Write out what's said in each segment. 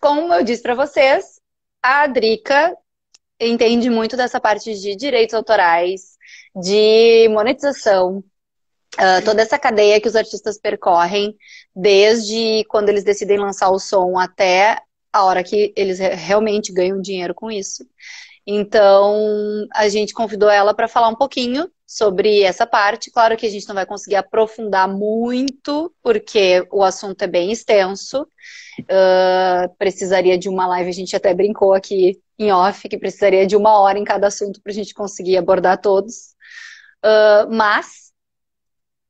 como eu disse para vocês, a Drica entende muito dessa parte de direitos autorais, de monetização, toda essa cadeia que os artistas percorrem, desde quando eles decidem lançar o som até a hora que eles realmente ganham dinheiro com isso. Então, a gente convidou ela para falar um pouquinho sobre essa parte. Claro que a gente não vai conseguir aprofundar muito, porque o assunto é bem extenso. Precisaria de uma live, a gente até brincou aqui em off, que precisaria de 1 hora em cada assunto para a gente conseguir abordar todos. Mas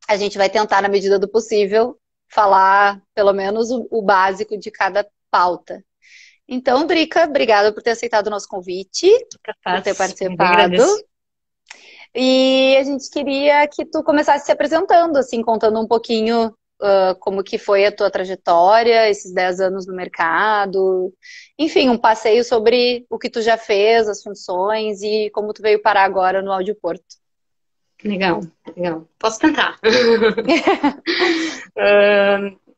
a gente vai tentar, na medida do possível, falar pelo menos o básico de cada pauta. Então, Drica, obrigada por ter aceitado o nosso convite, por ter participado. E a gente queria que tu começasse se apresentando, assim, contando um pouquinho como que foi a tua trajetória, esses 10 anos no mercado. Enfim, um passeio sobre o que tu já fez, as funções e como tu veio parar agora no Audioporto. Legal, legal. Posso tentar.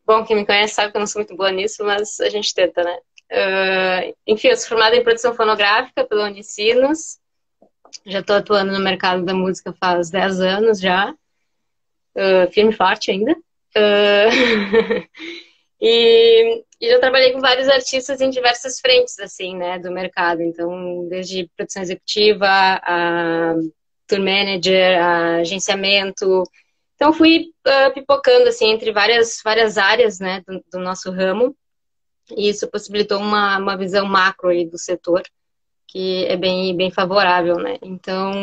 Bom, quem me conhece sabe que eu não sou muito boa nisso, mas a gente tenta, né? Enfim, eu sou formada em produção fonográfica pela Unicinos. Já estou atuando no mercado da música faz 10 anos já. Firme e forte ainda. E já trabalhei com vários artistas em diversas frentes, assim, né, do mercado. Então, desde produção executiva, a tour manager, a agenciamento. Então, fui pipocando, assim, entre várias áreas, né, do nosso ramo. E isso possibilitou uma visão macro aí do setor, que é bem favorável, né? Então,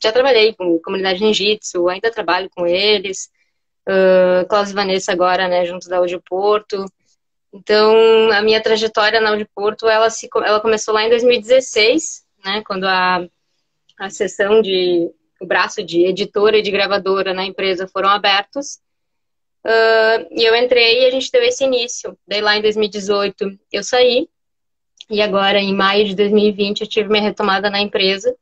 já trabalhei com comunidade ninjitsu, ainda trabalho com eles, Klaus e Vanessa agora, né, juntos da Audioporto. Então, a minha trajetória na Audioporto, ela começou lá em 2016, né, quando a seção o braço de editora e de gravadora na empresa foram abertos. E eu entrei e a gente deu esse início. Daí lá em 2018 eu saí. E agora, em maio de 2020, eu tive minha retomada na empresa.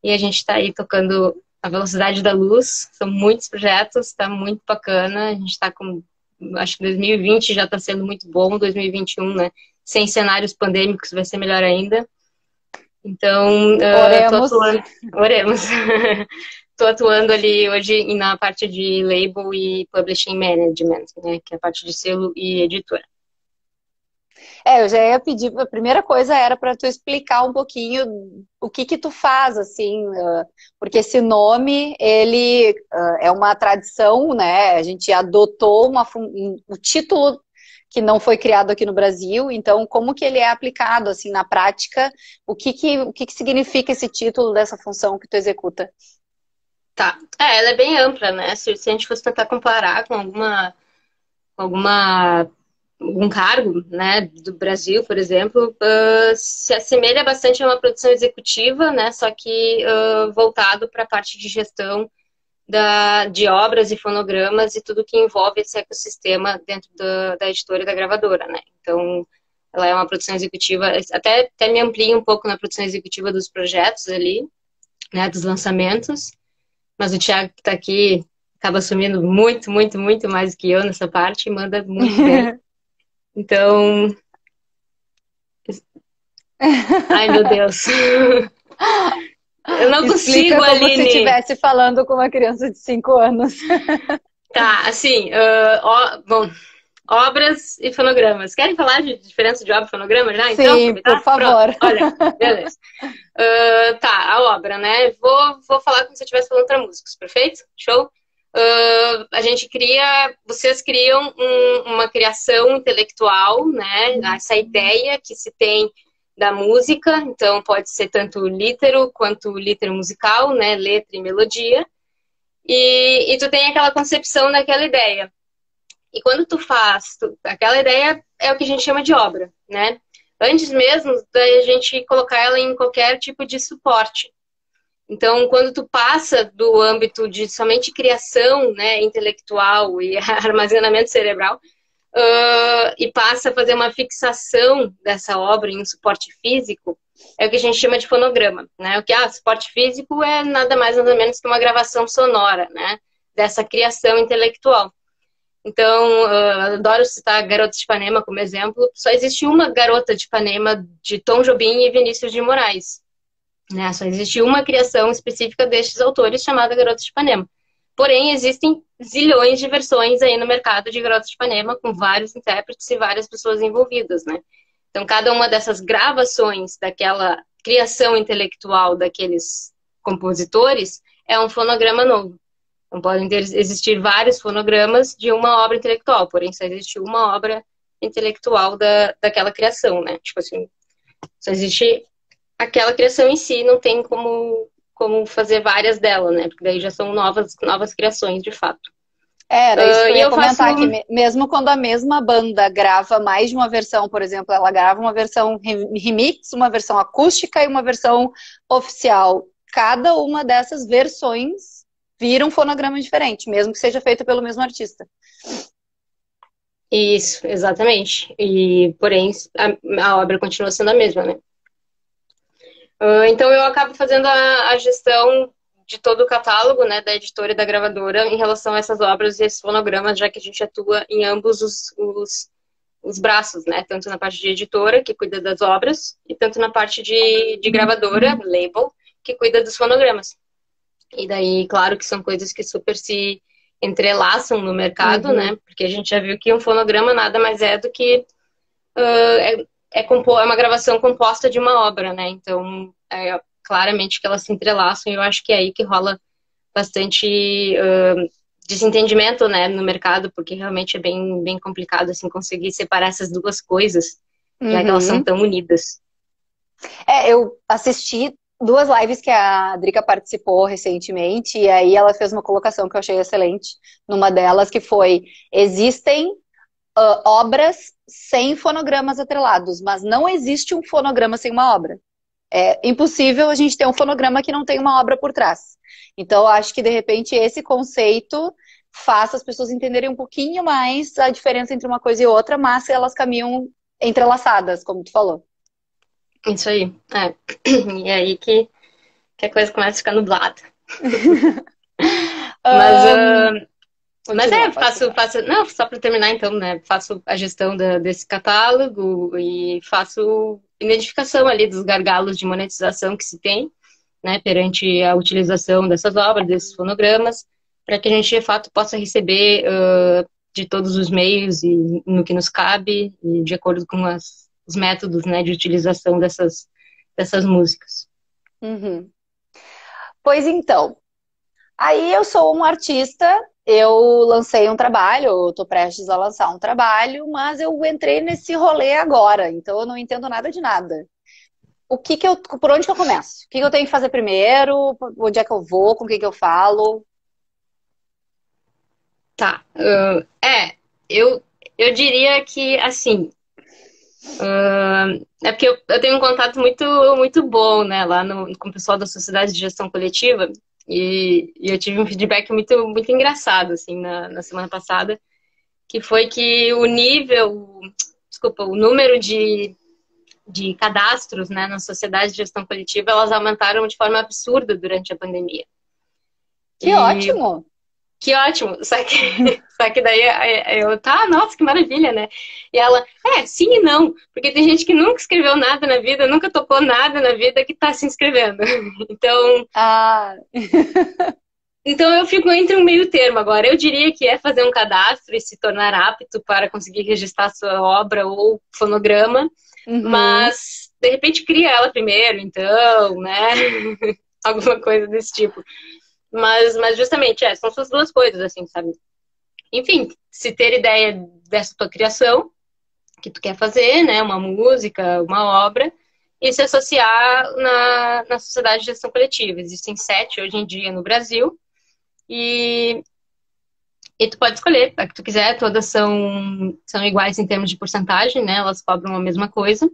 E a gente está aí tocando a velocidade da luz. São muitos projetos, está muito bacana. A gente está com... Acho que 2020 já está sendo muito bom. 2021, né? Sem cenários pandêmicos vai ser melhor ainda. Então, oremos. Estou atuando ali hoje na parte de label e publishing management, né? Que é a parte de selo e editora. Eu já ia pedir, a primeira coisa era para tu explicar um pouquinho o que tu faz, assim, porque esse nome, ele é uma tradição, né? A gente adotou o título que não foi criado aqui no Brasil, então como que ele é aplicado, assim, na prática? O que significa esse título dessa função que tu executa? Tá. Ela é bem ampla, né? Se a gente fosse tentar comparar com algum cargo, né, do Brasil, por exemplo, se assemelha bastante a uma produção executiva, né, só que voltado para a parte de gestão de obras e fonogramas e tudo que envolve esse ecossistema dentro da editora e da gravadora, né. Então, ela é uma produção executiva, até me amplia um pouco na produção executiva dos projetos ali, né, dos lançamentos, mas o Thiago que está aqui acaba assumindo muito, muito, muito mais do que eu nessa parte e manda muito bem. Então... Ai, meu Deus. Eu não consigo, como Aline. se estivesse falando com uma criança de 5 anos. Tá, assim, bom, obras e fonogramas. Querem falar de diferença de obra e fonograma já? Então, sim, por favor. Pronto, olha, beleza. Tá, a obra, né? Vou falar como se eu estivesse falando para músicos, perfeito? Show? Vocês criam uma criação intelectual, né? Essa ideia que se tem da música, então pode ser tanto lítere quanto lítere musical, né? Letra e melodia. E tu tem aquela concepção daquela ideia. E quando tu faz, aquela ideia é o que a gente chama de obra, né? Antes mesmo da gente colocar ela em qualquer tipo de suporte. Então, quando tu passa do âmbito de somente criação, né, intelectual e armazenamento cerebral, e passa a fazer uma fixação dessa obra em um suporte físico, é o que a gente chama de fonograma, né? Suporte físico é nada mais nada menos que uma gravação sonora, né, dessa criação intelectual. Então, adoro citar Garotas de Ipanema como exemplo. Só existe uma Garota de Ipanema de Tom Jobim e Vinícius de Moraes, né? Só existe uma criação específica destes autores chamada Garotas de Ipanema. Porém, existem zilhões de versões aí no mercado de Garotas de Ipanema, com vários intérpretes e várias pessoas envolvidas, né? Então, cada uma dessas gravações daquela criação intelectual daqueles compositores é um fonograma novo. Não podem existir vários fonogramas de uma obra intelectual, porém só existe uma obra intelectual daquela criação, né? Tipo assim, só existe aquela criação em si, não tem como fazer várias dela, né? Porque daí já são novas criações, de fato. Era isso que eu E ia eu faço... comentar, que mesmo quando a mesma banda grava mais de uma versão, por exemplo, ela grava uma versão remix, uma versão acústica e uma versão oficial. Cada uma dessas versões vira um fonograma diferente, mesmo que seja feito pelo mesmo artista. Isso, exatamente. E, porém, a obra continua sendo a mesma, né? Então eu acabo fazendo a gestão de todo o catálogo, né, da editora e da gravadora em relação a essas obras e esses fonogramas, já que a gente atua em ambos os braços, né, tanto na parte de editora, que cuida das obras, e tanto na parte de gravadora, label, que cuida dos fonogramas. E daí, claro que são coisas que super se entrelaçam no mercado, né, porque a gente já viu que um fonograma nada mais é do que é uma gravação composta de uma obra, né? Então, claramente que elas se entrelaçam e eu acho que é aí que rola bastante desentendimento, né, no mercado, porque realmente é bem complicado, assim, conseguir separar essas duas coisas, já que elas são tão unidas. Eu assisti duas lives que a Drica participou recentemente, e aí ela fez uma colocação que eu achei excelente, numa delas, que foi: existem obras sem fonogramas atrelados, mas não existe um fonograma sem uma obra. É impossível a gente ter um fonograma que não tem uma obra por trás. Então, eu acho que, de repente, esse conceito faça as pessoas entenderem um pouquinho mais a diferença entre uma coisa e outra, mas elas caminham entrelaçadas, como tu falou. Isso aí. E é aí que a coisa começa a ficar nublada. Faço, não, só para terminar então, né, faço a gestão desse catálogo e faço identificação ali dos gargalos de monetização que se tem, né, perante a utilização dessas obras, desses fonogramas, para que a gente, de fato, possa receber de todos os meios e no que nos cabe, e de acordo com os métodos, né, de utilização dessas músicas. Pois então, aí eu sou um artista, eu lancei um trabalho, eu estou prestes a lançar um trabalho, mas eu entrei nesse rolê agora, então eu não entendo nada de nada. Por onde que eu começo? O que eu tenho que fazer primeiro? Onde é que eu vou? Com quem que eu falo? Tá. Eu diria que, assim, é porque eu tenho um contato muito bom, né, lá com o pessoal da Sociedade de Gestão Coletiva, e eu tive um feedback muito engraçado, assim, na semana passada, que foi que o número de cadastros, né, na Sociedade de Gestão Coletiva, elas aumentaram de forma absurda durante a pandemia. Que ótimo! Que ótimo! Só que daí nossa, que maravilha, né? E ela, sim e não, porque tem gente que nunca escreveu nada na vida, nunca tocou nada na vida que tá se inscrevendo. Então, então eu fico entre um meio termo agora. Eu diria que é fazer um cadastro e se tornar apto para conseguir registrar sua obra ou fonograma, mas de repente cria ela primeiro, então, né? Alguma coisa desse tipo. Mas justamente, são essas duas coisas, assim, sabe? Enfim, se ter ideia dessa tua criação, que tu quer fazer, né? Uma música, uma obra, e se associar na Sociedade de Gestão Coletiva. Existem 7 hoje em dia no Brasil, e tu pode escolher a que tu quiser, todas são iguais em termos de porcentagem, né? Elas cobram a mesma coisa.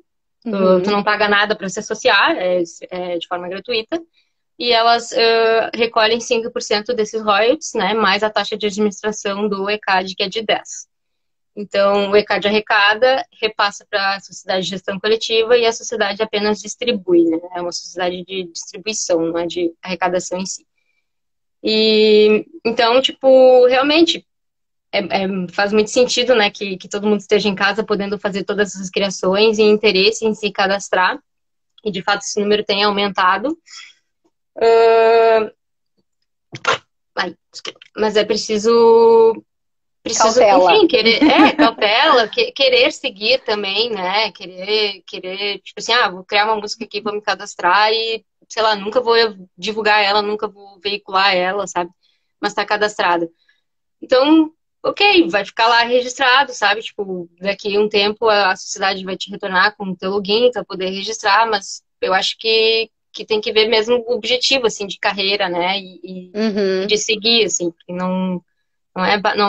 Tu não paga nada para se associar, é de forma gratuita. E elas recolhem 5% desses royalties, né, mais a taxa de administração do ECAD, que é de 10%. Então, o ECAD arrecada, repassa para a sociedade de gestão coletiva e a sociedade apenas distribui, né? É uma sociedade de distribuição, não é de arrecadação em si. E, então, tipo, realmente, faz muito sentido, né, que todo mundo esteja em casa podendo fazer todas essas criações e interesse em se cadastrar. E, de fato, esse número tem aumentado. Mas é preciso, Cautela. enfim, cautela, querer seguir também, né? Querer, tipo assim, vou criar uma música aqui, vou me cadastrar e, sei lá, nunca vou divulgar ela, nunca vou veicular ela, sabe? Mas tá cadastrada. Então, ok, vai ficar lá registrado, sabe? Tipo, daqui a um tempo a sociedade vai te retornar com o teu login para poder registrar, mas eu acho que tem que ver mesmo o objetivo, assim, de carreira, né? E Uhum. de seguir, assim, porque não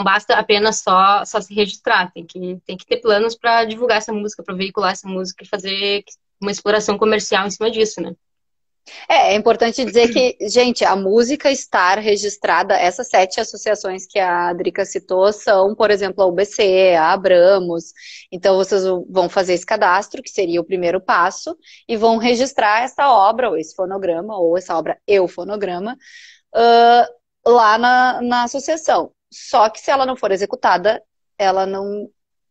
basta apenas só se registrar, tem que ter planos para divulgar essa música, para veicular essa música e fazer uma exploração comercial em cima disso, né? É importante dizer que, gente, a música estar registrada, essas 7 associações que a Drica citou são, por exemplo, a UBC, a Abramos. Então, vocês vão fazer esse cadastro, que seria o primeiro passo, e vão registrar essa obra, ou esse fonograma, ou essa obra e o fonograma, lá na associação. Só que se ela não for executada, ela não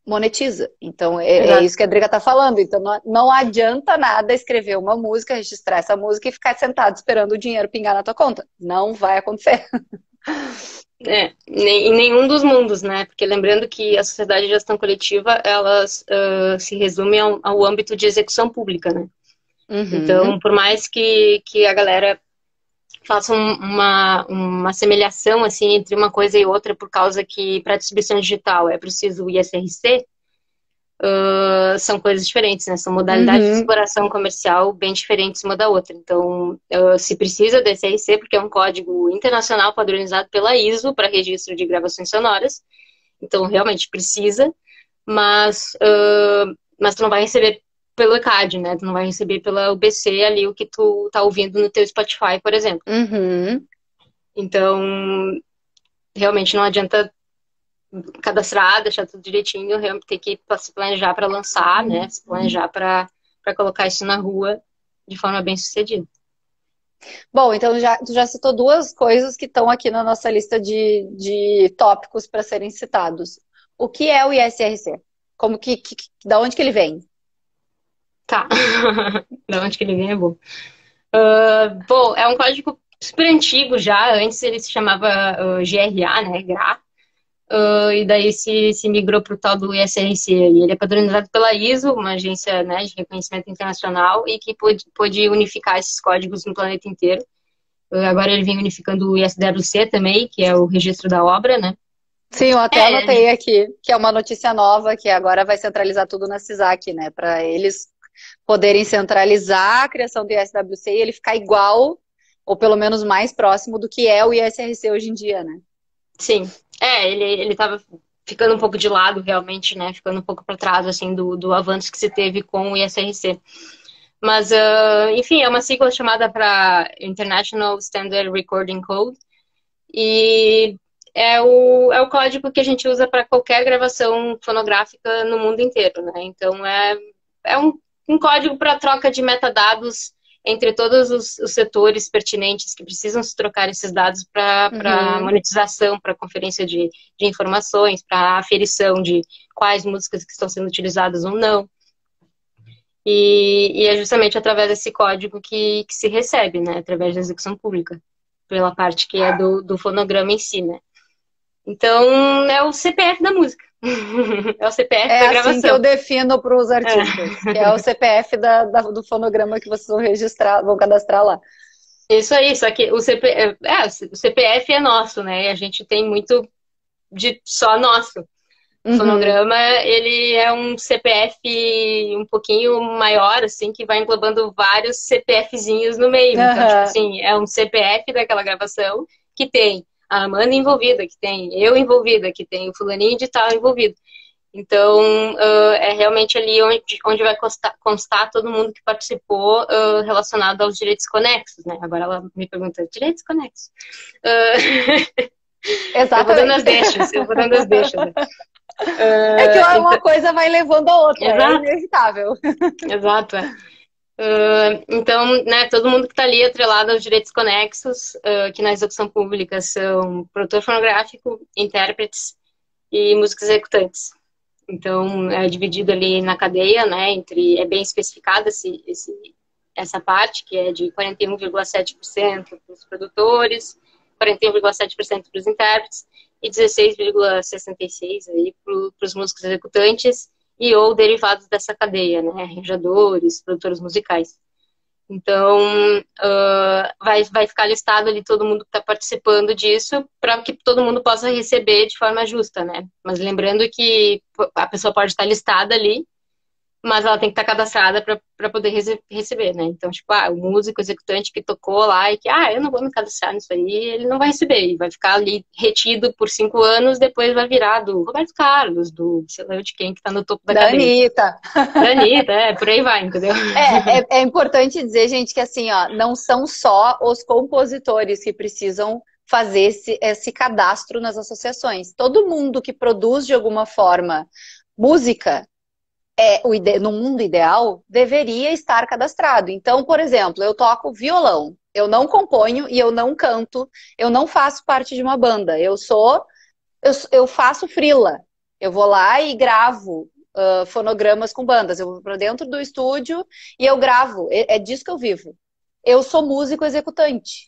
monetiza. Então, é Exato. isso que a Driga está falando. Então, não adianta nada escrever uma música, registrar essa música e ficar sentado esperando o dinheiro pingar na tua conta. Não vai acontecer. Em nenhum dos mundos, né? Porque lembrando que a sociedade de gestão coletiva, elas se resume ao âmbito de execução pública, né? Uhum, Então, por mais que a galera faça uma semelhação, assim, entre uma coisa e outra, por causa que para distribuição digital é preciso o ISRC, são coisas diferentes, né? São modalidades de uhum. exploração comercial bem diferentes uma da outra. Então, se precisa do SRC, porque é um código internacional padronizado pela ISO para registro de gravações sonoras. Então, realmente precisa, mas tu não vai receber pelo ECAD, né? Tu não vai receber pela UBC ali o que tu tá ouvindo no teu Spotify, por exemplo. Uhum. Então, realmente não adianta cadastrar, deixar tudo direitinho, tem que se planejar para lançar, né? Se planejar para colocar isso na rua de forma bem sucedida. Bom, então tu já citou 2 coisas que estão aqui na nossa lista de tópicos para serem citados. O que é o ISRC? Da onde que ele vem? Tá. Da onde que ele vem é bom. Bom, é um código super antigo já. Antes ele se chamava GRA, né? GRA. E daí se migrou para o tal do ISRC. E ele é padronizado pela ISO, uma agência, né, de reconhecimento internacional, e que pôde unificar esses códigos no planeta inteiro. Agora ele vem unificando o ISWC também, que é o registro da obra, né? Sim, eu até É, anotei aqui, que é uma notícia nova, que agora vai centralizar tudo na CISAC, né? Para eles poderem centralizar a criação do ISWC e ele ficar igual, ou pelo menos mais próximo do que é o ISRC hoje em dia, né? sim. Ele estava ficando um pouco de lado, realmente, né? Ficando um pouco para trás, assim, do avanço que se teve com o ISRC. Mas, enfim, é uma sigla chamada para International Standard Recording Code. E é o código que a gente usa para qualquer gravação fonográfica no mundo inteiro, né? Então, é um código para troca de metadados entre todos os setores pertinentes que precisam se trocar esses dados para Uhum. monetização, para conferência de informações, para aferição de quais músicas que estão sendo utilizadas ou não. E é justamente através desse código que se recebe, né? Através da execução pública, pela parte que é do fonograma em si, né? Então, é o CPF da música. É o CPF É da assim que eu gravação. defino para os É. artistas, que é o CPF do fonograma que vocês vão registrar, vão cadastrar lá. Isso aí, só que o CPF é nosso, né? E a gente tem muito de só nosso. O Uhum. fonograma, ele é um CPF um pouquinho maior, assim, que vai englobando vários CPFzinhos no meio. Então, tipo Aham. assim, é um CPF daquela gravação que tem a Amanda envolvida, que tem eu envolvida, que tem o fulaninho de tal envolvido. Então, é realmente ali onde vai constar todo mundo que participou relacionado aos direitos conexos, né? Agora ela me pergunta, direitos conexos? Eu vou dando as Exatamente. deixas, eu vou dando as deixas. Né? É que uma Então, coisa vai levando a outra, é exato, inevitável. exato. Então, né, todo mundo que está ali atrelado aos direitos conexos, que na execução pública são produtor fonográfico, intérpretes, e músicos executantes. Então, é dividido ali na cadeia, né, é bem especificada essa parte, que é de 41,7% para os produtores, 41,7% para os intérpretes e 16,66% aí para os músicos executantes e ou derivados dessa cadeia, né, arranjadores, produtores musicais. Então, vai ficar listado ali todo mundo que está participando disso para que todo mundo possa receber de forma justa, né? Mas lembrando que a pessoa pode estar listada ali, mas ela tem que estar cadastrada para poder receber, né? Então, tipo, o músico executante que tocou lá e que, eu não vou me cadastrar nisso aí, ele não vai receber, e vai ficar ali retido por 5 anos, depois vai virar do Roberto Carlos, do sei lá de quem que tá no topo da cadeia. Anitta. Da Anitta, por aí vai, entendeu? É importante dizer, gente, que assim, ó, não são só os compositores que precisam fazer esse cadastro nas associações. Todo mundo que produz de alguma forma música, no mundo ideal, deveria estar cadastrado. Então, por exemplo, eu toco violão, eu não componho e eu não canto, eu não faço parte de uma banda, eu faço freela, eu vou lá e gravo fonogramas com bandas, eu vou para dentro do estúdio e eu gravo, é disso que eu vivo. Eu sou músico executante.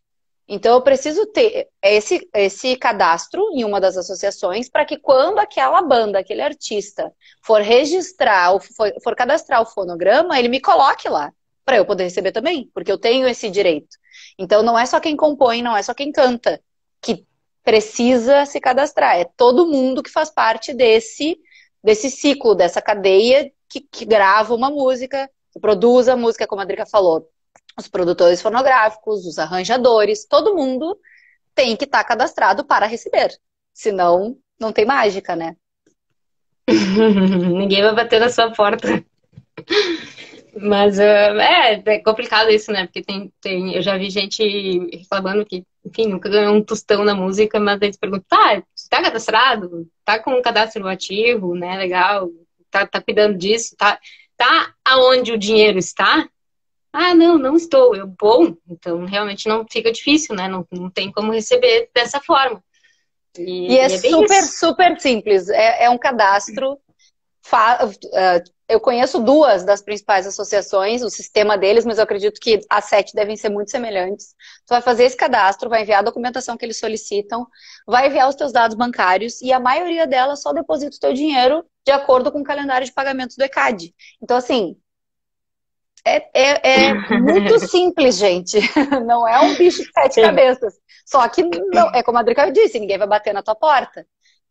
Então, eu preciso ter esse cadastro em uma das associações para que quando aquela banda, aquele artista for registrar, ou for cadastrar o fonograma, ele me coloque lá, para eu poder receber também, porque eu tenho esse direito. Então, não é só quem compõe, não é só quem canta que precisa se cadastrar, é todo mundo que faz parte desse ciclo, dessa cadeia que grava uma música, que produz a música, como a Drica falou. Os produtores fonográficos, os arranjadores, todo mundo tem que estar cadastrado para receber. Senão, não tem mágica, né? Ninguém vai bater na sua porta. Mas é complicado isso, né? Porque eu já vi gente reclamando que, enfim, nunca ganhou um tostão na música, mas eles perguntam, você tá cadastrado? Tá com um cadastro ativo, né? Legal. Tá cuidando disso? Tá aonde o dinheiro está? Não estou. Bom, então realmente não fica difícil, né? Não tem como receber dessa forma. E é super simples. É um cadastro. Eu conheço 2 das principais associações, o sistema deles, mas eu acredito que as 7 devem ser muito semelhantes. Tu vai fazer esse cadastro, vai enviar a documentação que eles solicitam, vai enviar os teus dados bancários e a maioria delas só deposita o teu dinheiro de acordo com o calendário de pagamentos do ECAD. Então, assim, é muito simples, gente. Não é um bicho de 7 cabeças. Só que, não, é como a Drica disse, ninguém vai bater na tua porta.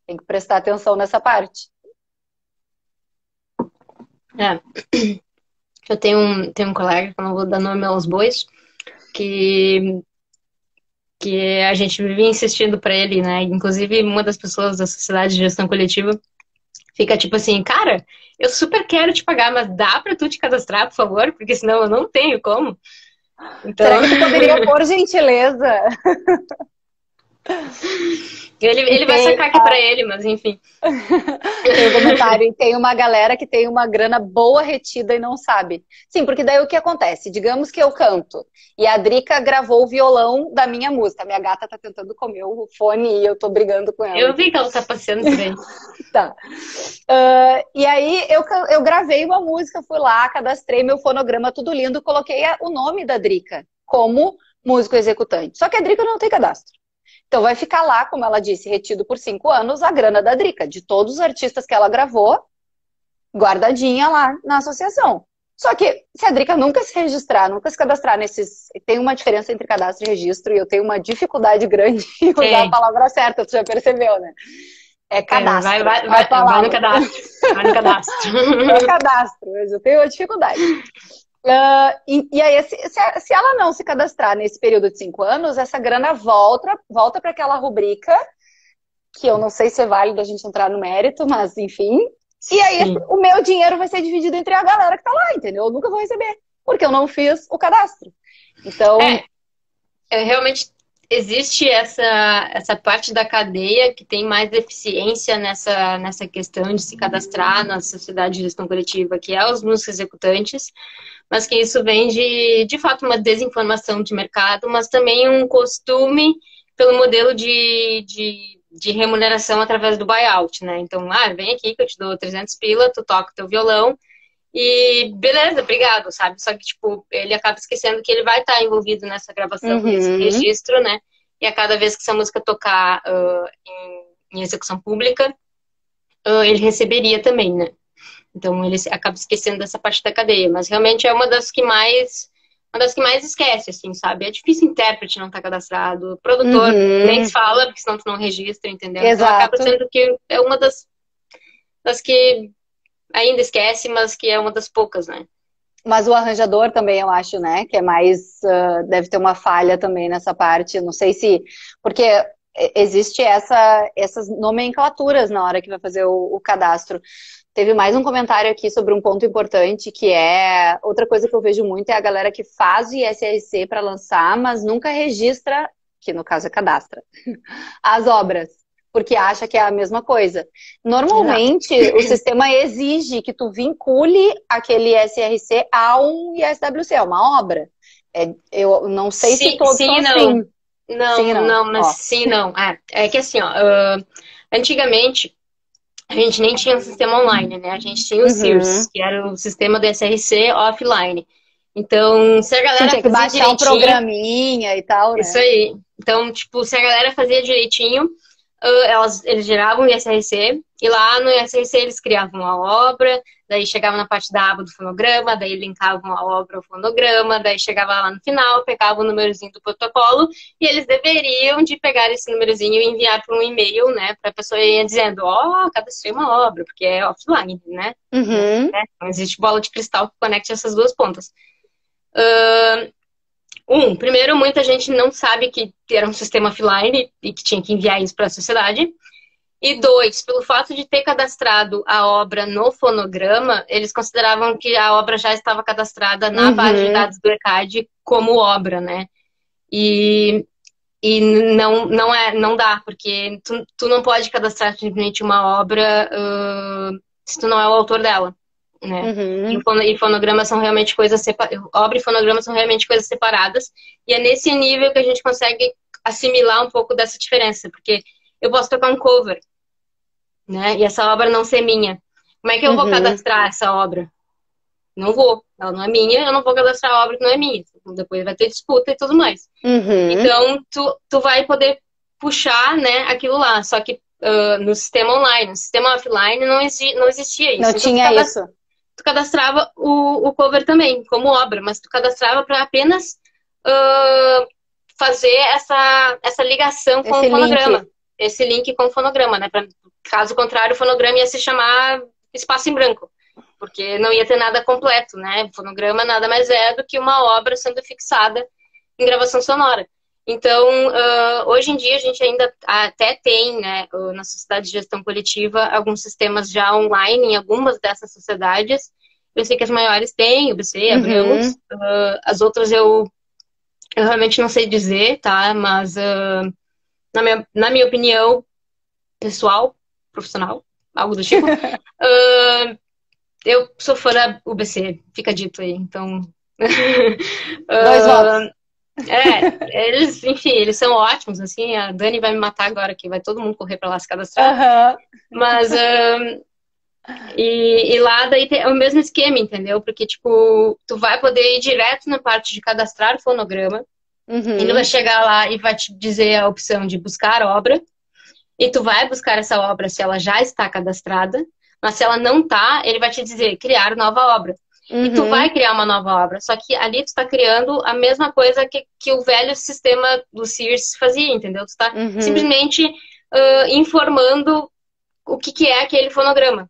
Tem que prestar atenção nessa parte. Eu tenho um colega, que eu não vou dar nome aos bois, que a gente vive insistindo para ele, né? Inclusive, uma das pessoas da Sociedade de Gestão Coletiva fica tipo assim, cara, eu super quero te pagar, mas dá pra tu te cadastrar, por favor? Porque senão eu não tenho como. Então... Será que tu poderia, por gentileza? Ele vai sacar aqui pra ele, mas enfim. Tem um comentário, e tem uma galera que tem uma grana boa retida e não sabe. Sim, porque daí o que acontece? Digamos que eu canto e a Drica gravou o violão da minha música. Minha gata tá tentando comer o fone e eu tô brigando com ela. Eu vi que ela tá passeando por aí. Tá. E aí eu gravei uma música, fui lá, cadastrei meu fonograma, tudo lindo, coloquei o nome da Drica como músico executante. Só que a Drica não tem cadastro. Então vai ficar lá, como ela disse, retido por 5 anos a grana da Drica, de todos os artistas que ela gravou, guardadinha lá na associação. Só que se a Drica nunca se registrar, nunca se cadastrar nesses... Tem uma diferença entre cadastro e registro, e eu tenho uma dificuldade grande em usar a palavra certa, tu já percebeu, né? É cadastro. Vai no cadastro. Vai no cadastro. É cadastro, mas eu tenho uma dificuldade. E aí, se ela não se cadastrar nesse período de 5 anos, essa grana volta para aquela rubrica, que eu não sei se é válido a gente entrar no mérito, mas enfim. E aí, o meu dinheiro vai ser dividido entre a galera que tá lá, entendeu? Eu nunca vou receber, porque eu não fiz o cadastro. Então... realmente existe essa parte da cadeia que tem mais deficiência nessa questão de se cadastrar na sociedade de gestão coletiva, que é os músicos executantes, mas que isso vem de fato, uma desinformação de mercado, mas também um costume pelo modelo de de remuneração através do buyout, né? Então, vem aqui que eu te dou 300 pila, tu toca o teu violão e beleza, obrigado, sabe? Só que, tipo, ele acaba esquecendo que ele vai estar envolvido nessa gravação, nesse registro, né? E a cada vez que essa música tocar em execução pública, ele receberia também, né? Então ele acaba esquecendo dessa parte da cadeia, mas realmente é uma das que mais esquece, assim, sabe? É difícil intérprete não estar cadastrado, produtor nem se fala, porque senão tu não registra, entendeu? Exato. Então acaba sendo que é uma das que ainda esquece, mas que é uma das poucas, né? Mas o arranjador também, eu acho, né? Que é mais... deve ter uma falha também nessa parte. Não sei se... Porque existe essas nomenclaturas na hora que vai fazer o cadastro. Teve mais um comentário aqui sobre um ponto importante, que é... Outra coisa que eu vejo muito é a galera que faz o ISRC para lançar, mas nunca registra, que no caso é cadastra, as obras. Porque acha que é a mesma coisa. Normalmente, o sistema exige que tu vincule aquele SRC a um ISWC, a uma obra. Eu não sei se todos são assim. Não. É que assim, antigamente, a gente nem tinha um sistema online, né? A gente tinha o SIRS, que era o sistema do SRC offline. Então, se a galera tinha que baixar um programinha e tal, né? Isso aí. Então, tipo, se a galera fazia direitinho, eles geravam o ISRC, e lá no ISRC eles criavam a obra, daí chegava na parte da aba do fonograma, daí linkavam a obra ao fonograma, daí chegava lá no final, pegava o númerozinho do protocolo, e eles deveriam de pegar esse númerozinho e enviar para um e-mail, né, para a pessoa ir dizendo, cadastrei uma obra, porque é offline, né? Não existe bola de cristal que conecte essas duas pontas. Primeiro, muita gente não sabe que era um sistema offline e que tinha que enviar isso para a sociedade. E 2, pelo fato de ter cadastrado a obra no fonograma, eles consideravam que a obra já estava cadastrada na base de dados do ECAD como obra, né? E não dá, porque tu não pode cadastrar simplesmente uma obra se tu não é o autor dela. Né? E fonogramas são realmente coisas separadas. Obra e fonograma são realmente coisas separadas. E é nesse nível que a gente consegue assimilar um pouco dessa diferença. Porque eu posso tocar um cover, né? E essa obra não ser minha. Como é que eu vou cadastrar essa obra? Não vou. Ela não é minha, eu não vou cadastrar a obra que não é minha. Depois vai ter disputa e tudo mais. Então, tu vai poder puxar, né, aquilo lá. Só que no sistema online, no sistema offline, não existia isso. Não tinha isso. Tu cadastrava o cover também, como obra, mas tu cadastrava para apenas fazer essa ligação com o fonograma. Esse link com o fonograma, né? Caso contrário, o fonograma ia se chamar espaço em branco, porque não ia ter nada completo, né? O fonograma nada mais é do que uma obra sendo fixada em gravação sonora. Então, hoje em dia, a gente ainda até tem, né, na Sociedade de Gestão Coletiva, alguns sistemas já online em algumas dessas sociedades. Eu sei que as maiores têm, o BC, Abramos. As outras eu realmente não sei dizer, tá? Mas, na minha opinião, pessoal, profissional, algo do tipo, eu sou fã da UBC, fica dito aí. Então... Dois votos. Eles, enfim, eles são ótimos, assim, a Dani vai me matar agora, que vai todo mundo correr pra lá se cadastrar. Mas, e lá daí tem o mesmo esquema, entendeu? Porque, tipo, tu vai poder ir direto na parte de cadastrar o fonograma, ele vai chegar lá e vai te dizer a opção de buscar obra, e tu vai buscar essa obra se ela já está cadastrada, mas se ela não tá, ele vai te dizer criar nova obra. E tu vai criar uma nova obra. Só que ali tu está criando a mesma coisa que o velho sistema do SIRS fazia, entendeu? Tu está simplesmente informando o que é aquele fonograma,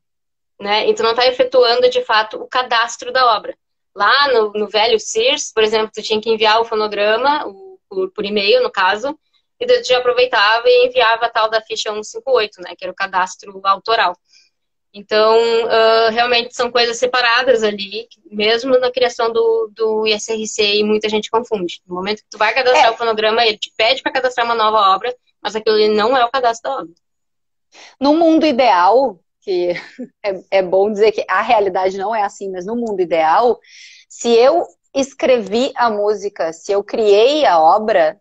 né? E tu não está efetuando, de fato, o cadastro da obra. Lá no velho SIRS, por exemplo, tu tinha que enviar o fonograma, por e-mail, no caso, e daí tu já aproveitava e enviava a tal da ficha 158, né? Que era o cadastro autoral. Então, realmente são coisas separadas ali, mesmo na criação do ISRC, e muita gente confunde. No momento que tu vai cadastrar o fonograma, ele te pede para cadastrar uma nova obra, mas aquilo ali não é o cadastro da obra. No mundo ideal, que é bom dizer que a realidade não é assim, mas no mundo ideal, se eu escrevi a música, se eu criei a obra,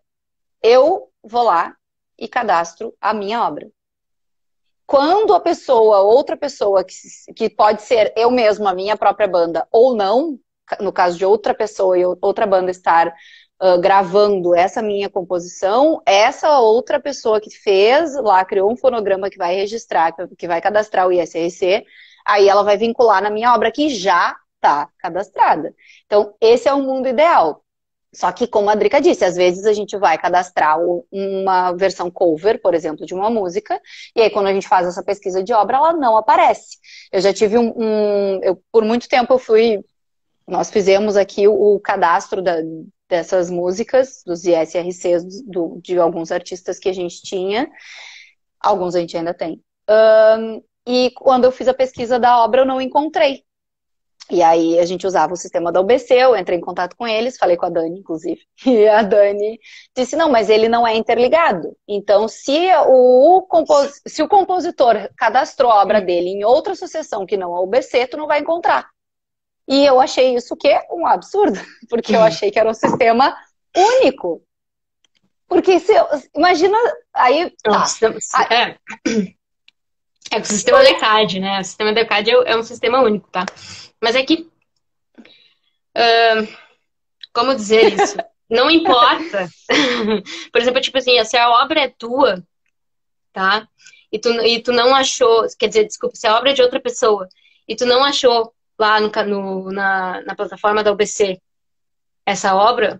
eu vou lá e cadastro a minha obra. Quando a pessoa, outra pessoa, que pode ser eu mesma, a minha própria banda, ou não, no caso de outra pessoa e outra banda estar gravando essa minha composição, essa outra pessoa que fez lá, criou um fonograma que vai registrar, que vai cadastrar o ISRC, aí ela vai vincular na minha obra que já está cadastrada. Então, esse é o mundo ideal. Só que, como a Drica disse, às vezes a gente vai cadastrar uma versão cover, por exemplo, de uma música, e aí quando a gente faz essa pesquisa de obra, ela não aparece. Eu já tive por muito tempo nós fizemos aqui o cadastro dessas músicas, dos ISRCs de alguns artistas que a gente tinha, alguns a gente ainda tem. E quando eu fiz a pesquisa da obra, eu não encontrei. E aí a gente usava o sistema da UBC, eu entrei em contato com eles, falei com a Dani, inclusive, e a Dani disse, não, mas ele não é interligado. Então, se o compositor cadastrou a obra dele em outra associação que não a UBC, tu não vai encontrar. E eu achei isso um absurdo, porque eu achei que era um sistema único. Porque imagina, aí... É o sistema DECAD, né? O sistema DECAD é um sistema único, tá? Mas é que... como dizer isso? Não importa. Por exemplo, tipo assim, se a obra é tua, tá? E tu não achou... Quer dizer, desculpa, se a obra é de outra pessoa e tu não achou lá na plataforma da UBC essa obra,